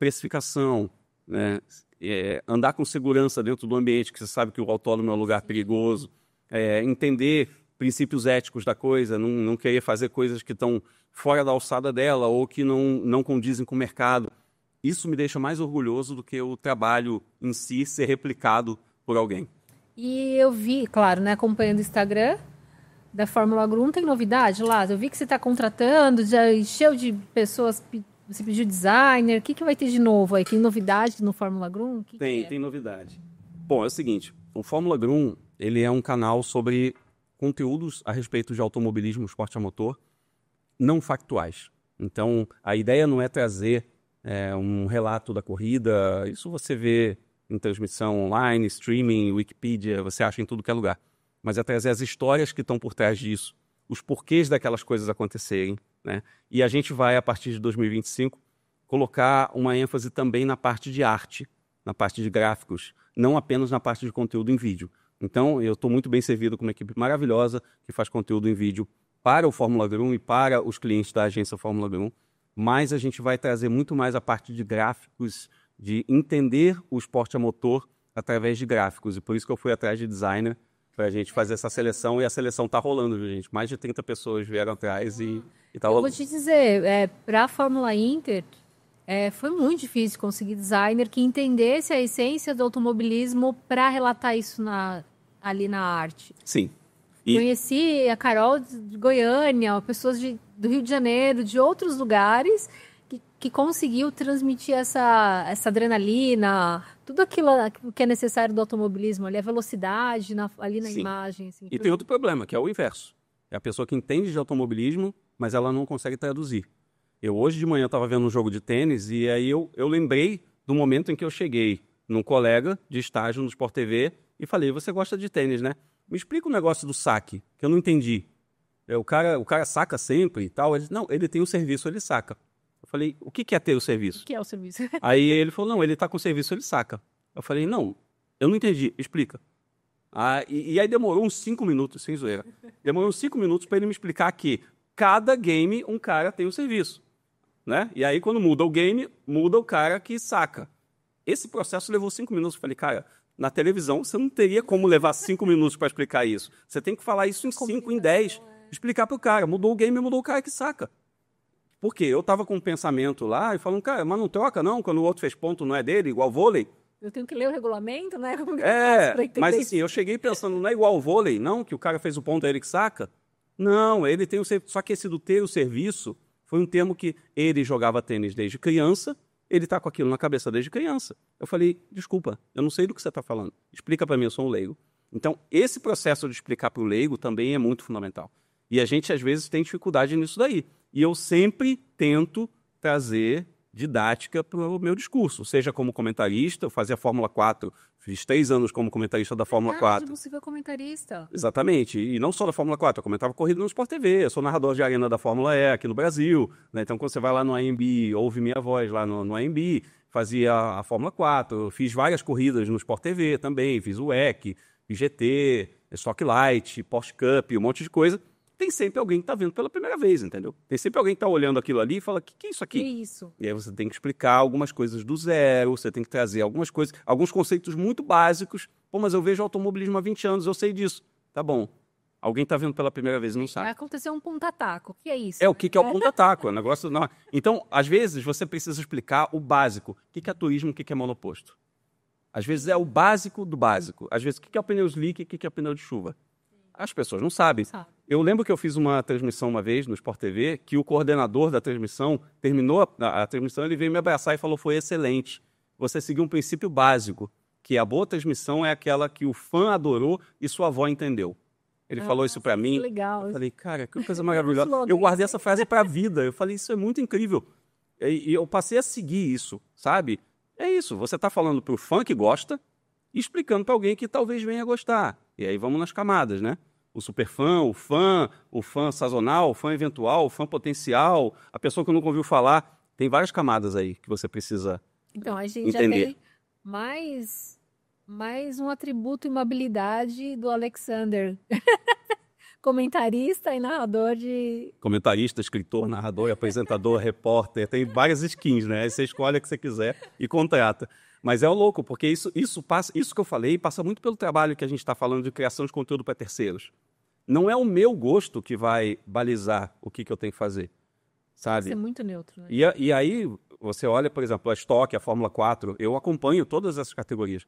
precificação, né? Andar com segurança dentro do ambiente, que você sabe que o autônomo é um lugar perigoso, entender princípios éticos da coisa, não querer fazer coisas que estão fora da alçada dela ou que não condizem com o mercado. Isso me deixa mais orgulhoso do que o trabalho em si ser replicado por alguém. E eu vi, claro, né, acompanhando o Instagram da Fórmula Grum, tem novidade lá? Eu vi que você está contratando, já encheu de pessoas, você pediu designer, o que vai ter de novo aí? Tem novidade no Fórmula Grum? Tem novidade. Bom, é o seguinte, o Fórmula Grum, ele é um canal sobre conteúdos a respeito de automobilismo, esporte a motor, não factuais. Então, a ideia não é trazer um relato da corrida, isso você vê em transmissão online, streaming, Wikipedia, você acha em tudo que é lugar. Mas é trazer as histórias que estão por trás disso, os porquês daquelas coisas acontecerem. Né? E a gente vai, a partir de 2025, colocar uma ênfase também na parte de arte, na parte de gráficos, não apenas na parte de conteúdo em vídeo. Então, eu estou muito bem servido com uma equipe maravilhosa que faz conteúdo em vídeo para o Fórmula Grum e para os clientes da agência Fórmula Grum, mas a gente vai trazer muito mais a parte de gráficos, de entender o esporte a motor através de gráficos. E por isso que eu fui atrás de designer para a gente fazer essa seleção. E a seleção está rolando, viu, gente? Mais de 30 pessoas vieram atrás e está rolando. Eu vou te dizer, para a Fórmula Inter, foi muito difícil conseguir designer que entendesse a essência do automobilismo para relatar isso ali na arte. Sim. Conheci a Carol de Goiânia, pessoas do Rio de Janeiro, de outros lugares, que conseguiu transmitir essa adrenalina, tudo aquilo que é necessário do automobilismo, ali, a velocidade ali na Sim. imagem. Assim, e tem outro problema, que é o inverso. É a pessoa que entende de automobilismo, mas ela não consegue traduzir. Eu hoje de manhã estava vendo um jogo de tênis e aí eu lembrei do momento em que eu cheguei num colega de estágio no Sport TV e falei, você gosta de tênis, né? Me explica o negócio do saque, que eu não entendi. O cara saca sempre e tal. Ele disse, não, ele tem o serviço, ele saca. Eu falei, o que é ter o serviço? O que é o serviço? Aí ele falou, não, ele tá com o serviço, ele saca. Eu falei, não, eu não entendi, explica. E aí demorou uns 5 minutos, sem zoeira. Demorou uns 5 minutos para ele me explicar que cada game um cara tem o serviço. Né? E aí quando muda o game, muda o cara que saca. Esse processo levou 5 minutos. Eu falei, cara, na televisão você não teria como levar 5 minutos para explicar isso. Você tem que falar isso em 5, em 10. Explicar para o cara. Mudou o game, mudou o cara que saca. Por quê? Eu estava com um pensamento lá e falando, cara, mas não troca não, quando o outro fez ponto não é dele, igual vôlei. Eu tenho que ler o regulamento, né? Mas assim, eu cheguei pensando, não é igual o vôlei, não, que o cara fez o ponto, é ele que saca. Não, ele tem o serviço. Só que esse do ter o serviço foi um termo que ele jogava tênis desde criança, ele está com aquilo na cabeça desde criança. Eu falei, desculpa, eu não sei do que você está falando. Explica para mim, eu sou um leigo. Então, esse processo de explicar para o leigo também é muito fundamental. E a gente, às vezes, tem dificuldade nisso daí. E eu sempre tento trazer didática para o meu discurso, seja como comentarista, eu fazia Fórmula 4, fiz 3 anos como comentarista da Fórmula 4. Você foi comentarista. Exatamente, e não só da Fórmula 4, eu comentava corrida no Sport TV, eu sou narrador de arena da Fórmula E aqui no Brasil, né? Então quando você vai lá no AMB, ouve minha voz lá no AMB, fazia a Fórmula 4, fiz várias corridas no Sport TV também, fiz o WEC, fiz GT, Stock Light, Porsche Cup, um monte de coisa. Tem sempre alguém que está vendo pela primeira vez, entendeu? Tem sempre alguém que está olhando aquilo ali e fala, o que é isso aqui? Que isso? E aí você tem que explicar algumas coisas do zero, você tem que trazer algumas coisas, alguns conceitos muito básicos. Pô, mas eu vejo automobilismo há 20 anos, eu sei disso. Tá bom. Alguém está vendo pela primeira vez e não sabe. Vai acontecer um ponta-taco. O que é isso? O que é o ponta-taco? É um negócio... Não. Então, às vezes, você precisa explicar o básico. O que é turismo, o que é monoposto? Às vezes é o básico do básico. Às vezes, o que é o pneu slick e o que é o pneu de chuva? As pessoas não sabem. Eu lembro que eu fiz uma transmissão uma vez no Sport TV, que o coordenador da transmissão terminou a transmissão, ele veio me abraçar e falou, foi excelente. Você seguiu um princípio básico, que a boa transmissão é aquela que o fã adorou e sua avó entendeu. Ele falou isso para mim. Legal. Eu falei, cara, que coisa maravilhosa. Eu guardei essa frase para a vida. Eu falei, isso é muito incrível. E eu passei a seguir isso, sabe? É isso, você está falando para o fã que gosta e explicando para alguém que talvez venha gostar. E aí vamos nas camadas, né? O superfã, o fã sazonal, o fã eventual, o fã potencial, a pessoa que nunca ouviu falar. Tem várias camadas aí que você precisa Então, a gente entender. Já tem mais um atributo e uma habilidade do Alexander. Comentarista e narrador de... Comentarista, escritor, narrador, apresentador, repórter. Tem várias skins, né? Aí você escolhe a que você quiser e contrata. Mas é o louco, porque isso que eu falei passa muito pelo trabalho que a gente está falando de criação de conteúdo para terceiros. Não é o meu gosto que vai balizar o que eu tenho que fazer, sabe? Isso é muito neutro, né? E aí você olha, por exemplo, a Stock, a Fórmula 4, eu acompanho todas essas categorias.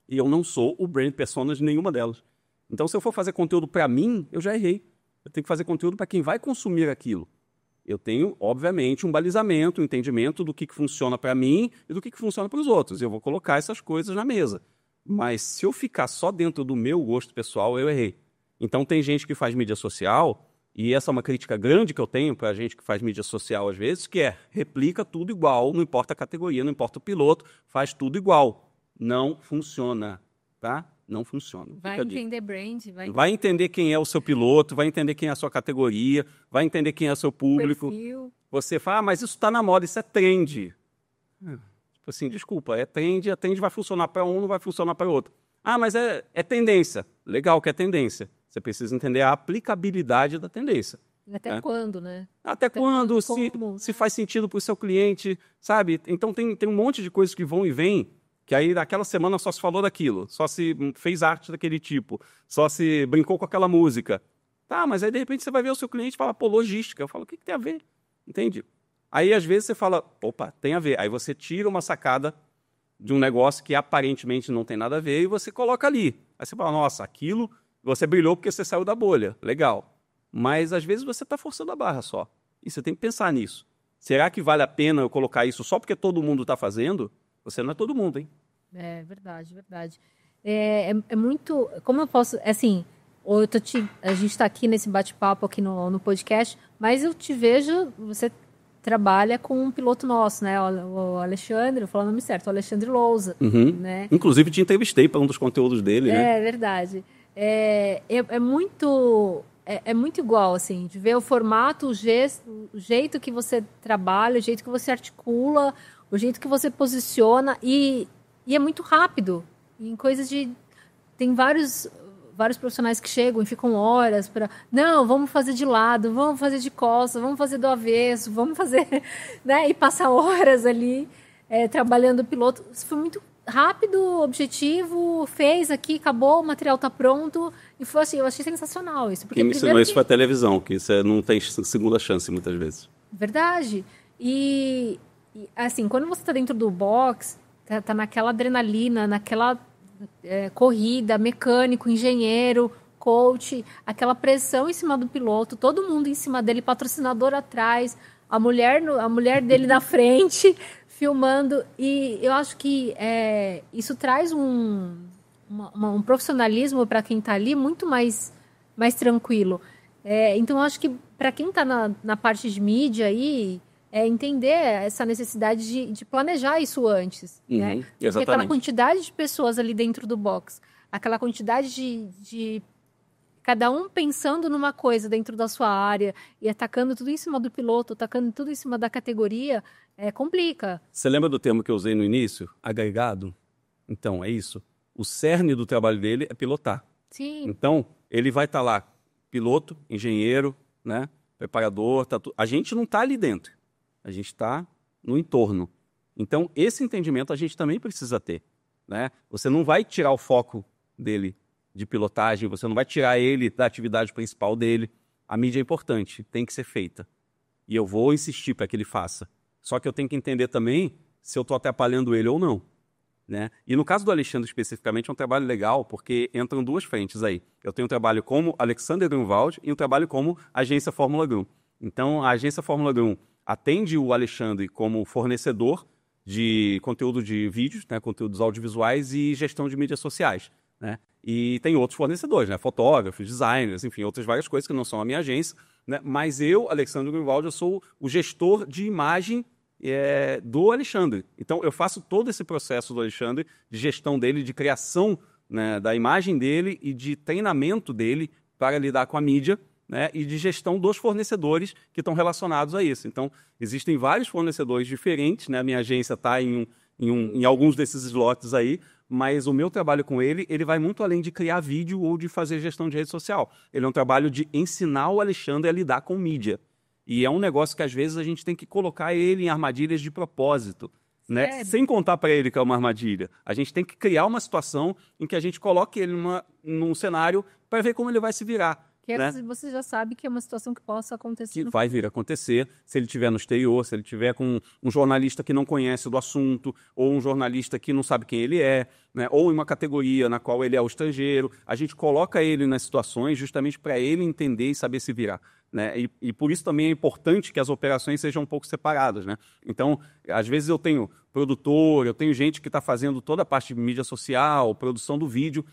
E eu não sou o brand persona de nenhuma delas. Então, se eu for fazer conteúdo para mim, eu já errei. Eu tenho que fazer conteúdo para quem vai consumir aquilo. Eu tenho, obviamente, um balizamento, um entendimento do que funciona para mim e do que funciona para os outros. Eu vou colocar essas coisas na mesa. Mas se eu ficar só dentro do meu gosto pessoal, eu errei. Então, tem gente que faz mídia social, e essa é uma crítica grande que eu tenho para a gente que faz mídia social às vezes, que é replica tudo igual, não importa a categoria, não importa o piloto, faz tudo igual. Não funciona, tá? Não funciona. Vai entender brand. Vai entender quem é o seu piloto, vai entender quem é a sua categoria, vai entender quem é o seu público. Perfil. Você fala, mas isso está na moda, isso é trend. Tipo assim, desculpa, é trend, a trend vai funcionar para um, não vai funcionar para outro. Ah, mas é tendência. Legal que é tendência. Você precisa entender a aplicabilidade da tendência. Até quando, né? Até quando, se faz sentido para o seu cliente, sabe? Então tem um monte de coisas que vão e vêm, que aí naquela semana só se falou daquilo, só se fez arte daquele tipo, só se brincou com aquela música. Tá, mas aí de repente você vai ver o seu cliente e fala, pô, logística. Eu falo, o que tem a ver? Entende? Aí às vezes você fala, opa, tem a ver. Aí você tira uma sacada de um negócio que aparentemente não tem nada a ver e você coloca ali. Aí você fala, nossa, aquilo, você brilhou porque você saiu da bolha. Legal. Mas às vezes você está forçando a barra só. E você tem que pensar nisso. Será que vale a pena eu colocar isso só porque todo mundo está fazendo? Você não é todo mundo, hein? É verdade, verdade. É muito... Como eu posso... Assim, ou a gente está aqui nesse bate-papo aqui no podcast, mas eu te vejo, você trabalha com um piloto nosso, né? O Alexandre, vou falar o nome certo, o Alexandre Lousa, né? Inclusive te entrevistei para um dos conteúdos dele, né? É verdade. É muito igual, assim, de ver o formato, o jeito que você trabalha, o jeito que você articula, o jeito que você posiciona e é muito rápido. Em coisas de... Tem vários profissionais que chegam e ficam horas para... Não, vamos fazer de lado, vamos fazer de costas, vamos fazer do avesso, vamos fazer... né? E passar horas ali trabalhando o piloto. Isso foi muito rápido, objetivo, fez aqui, acabou, o material está pronto. E foi assim, eu achei sensacional isso. Porque quem me ensinou isso foi a televisão, que isso não tem segunda chance muitas vezes. Verdade. E assim, quando você está dentro do box, tá naquela adrenalina, naquela corrida, mecânico, engenheiro, coach, aquela pressão em cima do piloto, todo mundo em cima dele, patrocinador atrás, a mulher dele na frente, filmando. E eu acho que isso traz um profissionalismo para quem está ali muito mais tranquilo. Então, eu acho que para quem está na parte de mídia aí, entender essa necessidade de planejar isso antes. Né? Porque aquela quantidade de pessoas ali dentro do box, aquela quantidade de cada um pensando numa coisa dentro da sua área e atacando tudo em cima do piloto, atacando tudo em cima da categoria, complica. Você lembra do termo que eu usei no início? Agregado? Então, é isso. O cerne do trabalho dele é pilotar. Sim. Então, ele vai estar lá, piloto, engenheiro, né, preparador, a gente não está ali dentro. A gente está no entorno. Então, esse entendimento a gente também precisa ter. Né? Você não vai tirar o foco dele de pilotagem, você não vai tirar ele da atividade principal dele. A mídia é importante, tem que ser feita. E eu vou insistir para que ele faça. Só que eu tenho que entender também se eu estou atrapalhando ele ou não. Né? E no caso do Alexandre especificamente é um trabalho legal, porque entram duas frentes aí. Eu tenho um trabalho como Alexander Grunwald e um trabalho como Agência Fórmula Grun. Então, a Agência Fórmula Grun atende o Alexandre como fornecedor de conteúdo de vídeos, né, conteúdos audiovisuais e gestão de mídias sociais. Né? E tem outros fornecedores, né, fotógrafos, designers, enfim, outras várias coisas que não são a minha agência. Né? Mas eu, Alexandre Grunwald, eu sou o gestor de imagem do Alexandre. Então, eu faço todo esse processo do Alexandre, de gestão dele, de criação, né, da imagem dele e de treinamento dele para lidar com a mídia, né, e de gestão dos fornecedores que estão relacionados a isso. Então, existem vários fornecedores diferentes, né? A minha agência está em alguns desses slots aí, mas o meu trabalho com ele vai muito além de criar vídeo ou de fazer gestão de rede social. Ele é um trabalho de ensinar o Alexandre a lidar com mídia. E é um negócio que, às vezes, a gente tem que colocar ele em armadilhas de propósito. Né? Sem contar para ele que é uma armadilha. A gente tem que criar uma situação em que a gente coloque ele num cenário para ver como ele vai se virar. Que né? Você já sabe que é uma situação que possa acontecer. Que vai vir a acontecer se ele estiver no exterior, se ele estiver com um jornalista que não conhece do assunto, ou um jornalista que não sabe quem ele é, né? Ou em uma categoria na qual ele é o estrangeiro. A gente coloca ele nas situações justamente para ele entender e saber se virar. Né? E por isso também é importante que as operações sejam um pouco separadas. Né? Então, às vezes eu tenho produtor, eu tenho gente que está fazendo toda a parte de mídia social, produção do vídeo,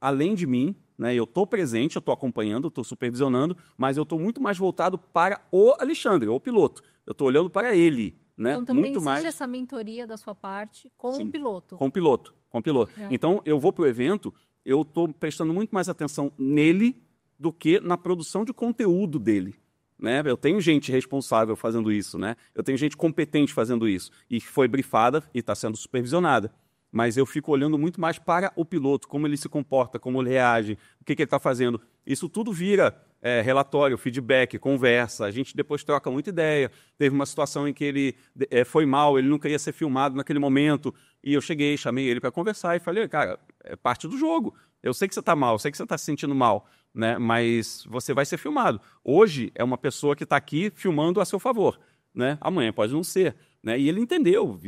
além de mim. Né? Eu estou presente, eu estou acompanhando, estou supervisionando, mas eu estou muito mais voltado para o Alexandre, o piloto. Eu estou olhando para ele. Né? Então também muito exige mais essa mentoria da sua parte com o piloto. Com o piloto. Então, eu vou para o evento, eu estou prestando muito mais atenção nele do que na produção de conteúdo dele. Né? Eu tenho gente responsável fazendo isso, né? Eu tenho gente competente fazendo isso, e foi brifada e está sendo supervisionada. Mas eu fico olhando muito mais para o piloto, como ele se comporta, como ele reage, o que ele está fazendo. Isso tudo vira relatório, feedback, conversa. A gente depois troca muita ideia. Teve uma situação em que ele foi mal, ele não queria ser filmado naquele momento, e eu cheguei, chamei ele para conversar e falei, cara, é parte do jogo. Eu sei que você está mal, eu sei que você está se sentindo mal, né? Mas você vai ser filmado. Hoje é uma pessoa que está aqui filmando a seu favor. Né? Amanhã pode não ser. Né? E ele entendeu,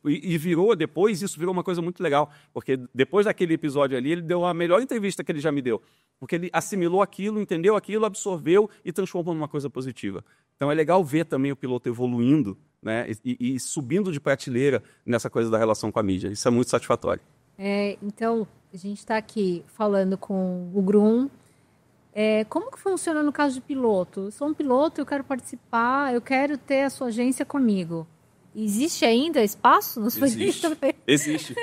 e virou depois, isso virou uma coisa muito legal, porque depois daquele episódio ali, ele deu a melhor entrevista que ele já me deu, porque ele assimilou aquilo, entendeu aquilo, absorveu e transformou numa coisa positiva. Então é legal ver também o piloto evoluindo, né? e subindo de prateleira nessa coisa da relação com a mídia, isso é muito satisfatório. Então, a gente está aqui falando com o Grun, Como que funciona no caso de piloto? Eu sou um piloto, eu quero participar, eu quero ter a sua agência comigo. Existe ainda espaço nos Existe. Existe.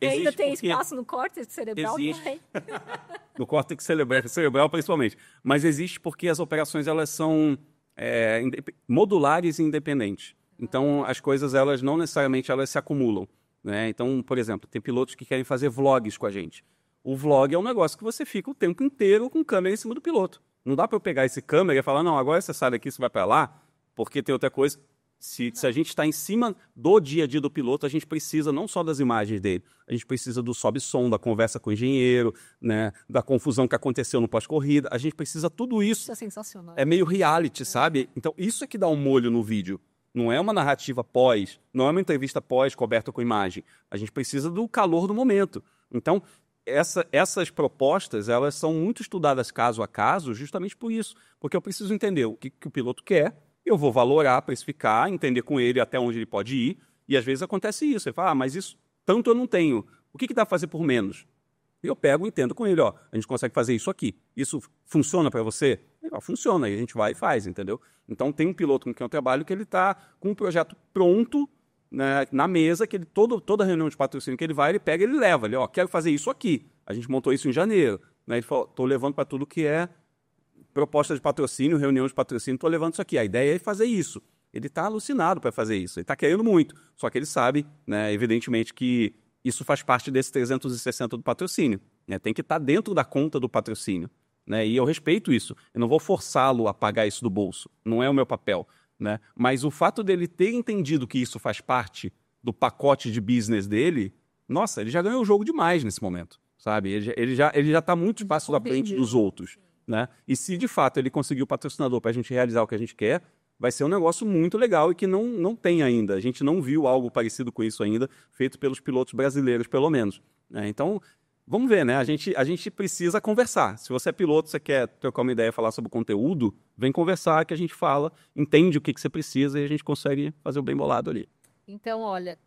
Ainda tem porque espaço no córtex cerebral? existe. No córtex cerebral, principalmente. Mas existe porque as operações elas são modulares e independentes. Então, as coisas, elas não necessariamente elas se acumulam. Né? Então, por exemplo, tem pilotos que querem fazer vlogs com a gente. O vlog é um negócio que você fica o tempo inteiro com câmera em cima do piloto. Não dá para eu pegar esse câmera e falar, não, agora você sai daqui, você vai para lá, porque tem outra coisa. Se a gente está em cima do dia a dia do piloto, a gente precisa não só das imagens dele, a gente precisa do sobe-som, da conversa com o engenheiro, né, da confusão que aconteceu no pós-corrida. A gente precisa tudo isso. Isso é sensacional. É meio reality, sabe? Então, isso é que dá um molho no vídeo. Não é uma narrativa pós, não é uma entrevista pós coberta com imagem. A gente precisa do calor do momento. Então, essas propostas, elas são muito estudadas caso a caso, justamente por isso. Porque eu preciso entender o que o piloto quer, eu vou valorar, precificar, entender com ele até onde ele pode ir. E às vezes acontece isso. Ele fala, mas isso tanto eu não tenho. O que dá para fazer por menos? E eu pego e entendo com ele, ó, a gente consegue fazer isso aqui. Isso funciona para você? Legal, funciona. E a gente vai e faz, entendeu? Então tem um piloto com quem eu trabalho que ele está com um projeto pronto, né, na mesa, que ele toda reunião de patrocínio que ele vai, ele pega e ele leva. Ele, ó, quero fazer isso aqui. A gente montou isso em janeiro. Né? Ele falou, estou levando para tudo que é proposta de patrocínio, reunião de patrocínio, estou levando isso aqui. A ideia é fazer isso. Ele está alucinado para fazer isso. Ele está querendo muito. Só que ele sabe, né, evidentemente, que isso faz parte desse 360 do patrocínio. Né? Tem que estar dentro da conta do patrocínio. Né? E eu respeito isso. Eu não vou forçá-lo a pagar isso do bolso. Não é o meu papel. Né? Mas o fato dele ter entendido que isso faz parte do pacote de business dele, nossa, ele já ganhou o jogo demais nesse momento. Sabe? Ele já está muito espaço da frente dos outros. Né? E se de fato ele conseguir o patrocinador para a gente realizar o que a gente quer, vai ser um negócio muito legal e que não tem ainda. A gente não viu algo parecido com isso ainda, feito pelos pilotos brasileiros, pelo menos. Né? Então, vamos ver, né? A gente precisa conversar. Se você é piloto, você quer trocar uma ideia, falar sobre o conteúdo, vem conversar que a gente fala, entende o que você precisa e a gente consegue fazer o bem bolado ali. Então, olha,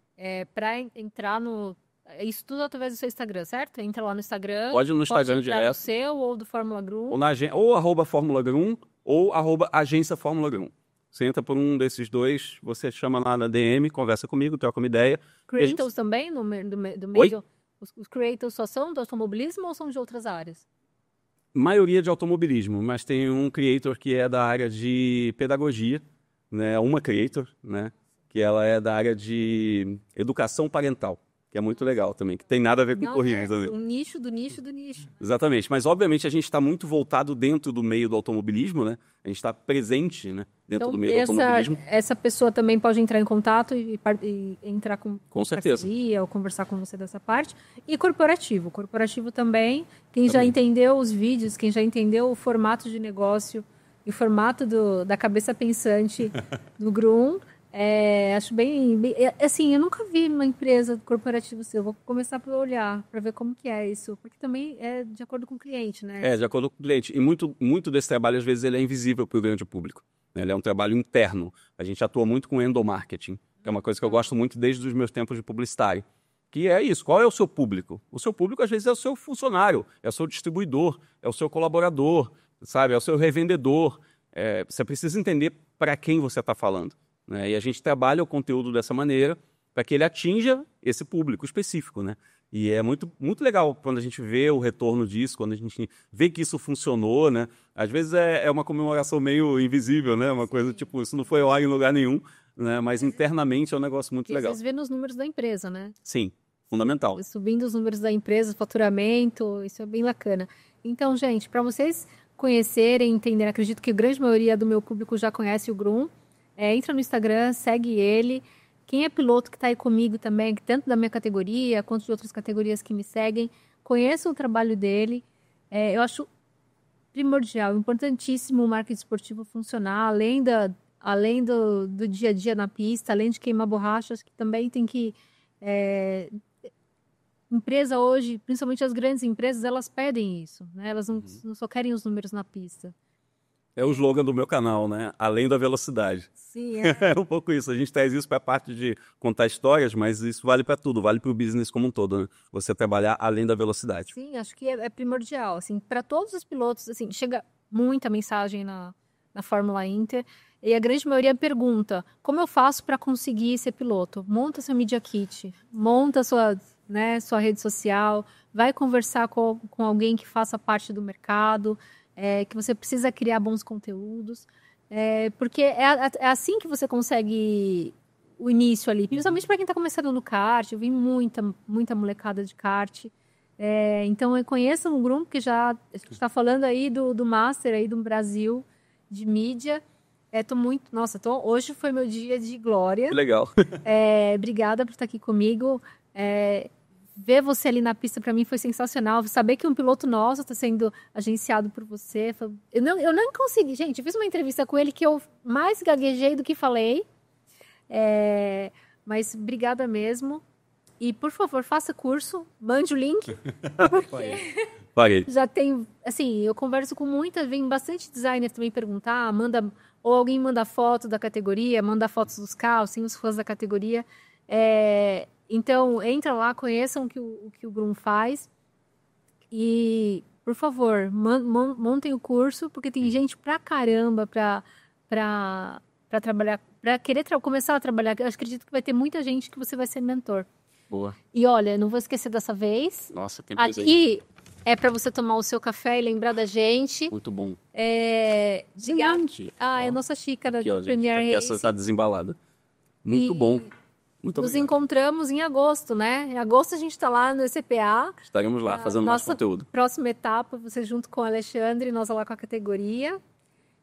para entrar no... Isso tudo através do seu Instagram, certo? Entra lá no Instagram. Pode ir no Instagram direto. No seu ou do Fórmula Grum. Ou @Fórmula Grum ou @Agência Fórmula Grum. Você entra por um desses dois, você chama lá na DM, conversa comigo, troca uma ideia. Creators também do meio? Oi? Os creators só são do automobilismo ou são de outras áreas? Maioria de automobilismo, mas tem um creator que é da área de pedagogia, né? Uma creator, né? Que ela é da área de educação parental, que é muito legal também, que tem nada a ver com corrida também. Um nicho do nicho do nicho. Exatamente, mas obviamente a gente está muito voltado dentro do meio do automobilismo, né? A gente está presente, né? Dentro do meio do automobilismo. Essa pessoa também pode entrar em contato e entrar com certeza. Parceria, ou conversar com você dessa parte. E corporativo. Corporativo também, quem já entendeu os vídeos, quem já entendeu o formato de negócio e o formato da cabeça pensante do Grum. Acho bem, assim, eu nunca vi uma empresa corporativa assim, eu vou começar a olhar para ver como que é isso, porque também é de acordo com o cliente, né? De acordo com o cliente. E muito desse trabalho, às vezes, ele é invisível para o grande público. Ele é um trabalho interno. A gente atua muito com endomarketing, que é uma coisa que eu gosto muito desde os meus tempos de publicitário. Que é isso, qual é o seu público? O seu público, às vezes, é o seu funcionário, é o seu distribuidor, é o seu colaborador, sabe? É o seu revendedor. Você precisa entender para quem você está falando. Né? E a gente trabalha o conteúdo dessa maneira para que ele atinja esse público específico, né? E é muito, muito legal quando a gente vê o retorno disso, quando a gente vê que isso funcionou, né? Às vezes é uma comemoração meio invisível, né? Uma coisa tipo, isso não foi ao ar em lugar nenhum, né? Mas internamente é um negócio muito legal. Vocês vê nos números da empresa, né? Sim, fundamental. Subindo os números da empresa, faturamento, isso é bem bacana. Então, gente, para vocês conhecerem, entenderem, acredito que a grande maioria do meu público já conhece o Grum. Entra no Instagram, segue ele. Quem é piloto que está aí comigo também, tanto da minha categoria quanto de outras categorias que me seguem, conheça o trabalho dele. Eu acho primordial, importantíssimo o marketing esportivo funcionar, além do dia a dia na pista, além de queimar borrachas, que também tem que... Empresa hoje, principalmente as grandes empresas, elas pedem isso, né? Elas não só querem os números na pista. É o slogan do meu canal, né? Além da velocidade. Sim, É um pouco isso. A gente traz isso para a parte de contar histórias, mas isso vale para tudo, vale para o business como um todo, né? Você trabalhar além da velocidade. sim, acho que é primordial, assim, para todos os pilotos, assim, chega muita mensagem na Fórmula Inter, e a grande maioria pergunta, como eu faço para conseguir ser piloto? Monta seu Media Kit, monta sua, né, sua rede social, vai conversar com alguém que faça parte do mercado, que você precisa criar bons conteúdos, porque é assim que você consegue o início ali, principalmente para quem está começando no kart. Eu vi muita molecada de kart. Então, eu conheço um grupo que já está falando aí do Master aí do Brasil, de mídia. Nossa, hoje foi meu dia de glória. Que legal. Obrigada por estar aqui comigo. Ver você ali na pista para mim foi sensacional. Saber que um piloto nosso está sendo agenciado por você. Eu não consegui. Gente, eu fiz uma entrevista com ele que eu mais gaguejei do que falei. Mas obrigada mesmo. E, por favor, faça curso, mande o link. Parei. Já tem, assim, eu converso com vem bastante designer também perguntar, ou alguém manda foto da categoria, manda fotos dos carros, tem os fãs da categoria. Então, entra lá, conheçam o que o Grum faz. E, por favor, montem o curso, porque tem gente pra caramba pra trabalhar, pra querer começar a trabalhar. Eu acredito que vai ter muita gente que você vai ser mentor. Boa. E olha, não vou esquecer dessa vez. Nossa, tem coisa aí. Aqui é para você tomar o seu café e lembrar da gente. Muito bom. Gigante. É a nossa xícara Aqui, ó, de Premier gente, Racing. essa está desembalada. Muito bom. Muito Nos obrigado. encontramos em agosto, né? Em agosto a gente está lá no ECPA. Estaremos lá fazendo nosso conteúdo. Próxima etapa, você junto com o Alexandre, nós lá com a categoria.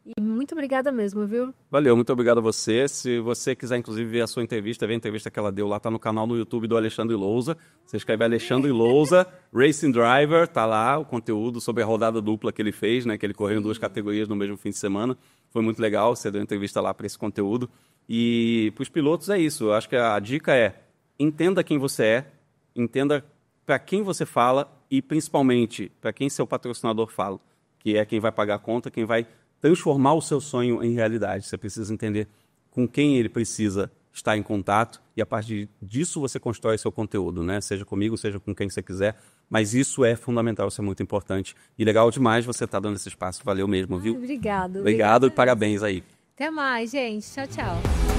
E muito obrigada mesmo, viu? Valeu, muito obrigado a você. Se você quiser, inclusive, ver a sua entrevista, ver a entrevista que ela deu lá, tá no canal no YouTube do Alexandre Lousa. Você escreve Alexandre Lousa, Racing Driver, tá lá o conteúdo sobre a rodada dupla que ele fez, né? Que ele correu em 2 categorias no mesmo fim de semana. Foi muito legal, você deu entrevista lá para esse conteúdo. E para os pilotos é isso. Eu acho que a dica é: entenda quem você é, entenda para quem você fala e, principalmente, para quem seu patrocinador fala, que é quem vai pagar a conta, quem vai transformar o seu sonho em realidade. Você precisa entender com quem ele precisa estar em contato e, a partir disso, você constrói seu conteúdo, né? Seja comigo, seja com quem você quiser, mas isso é fundamental, isso é muito importante. E legal demais você estar dando esse espaço. Valeu mesmo, viu? Obrigado. Obrigado e parabéns aí. Até mais, gente. Tchau, tchau.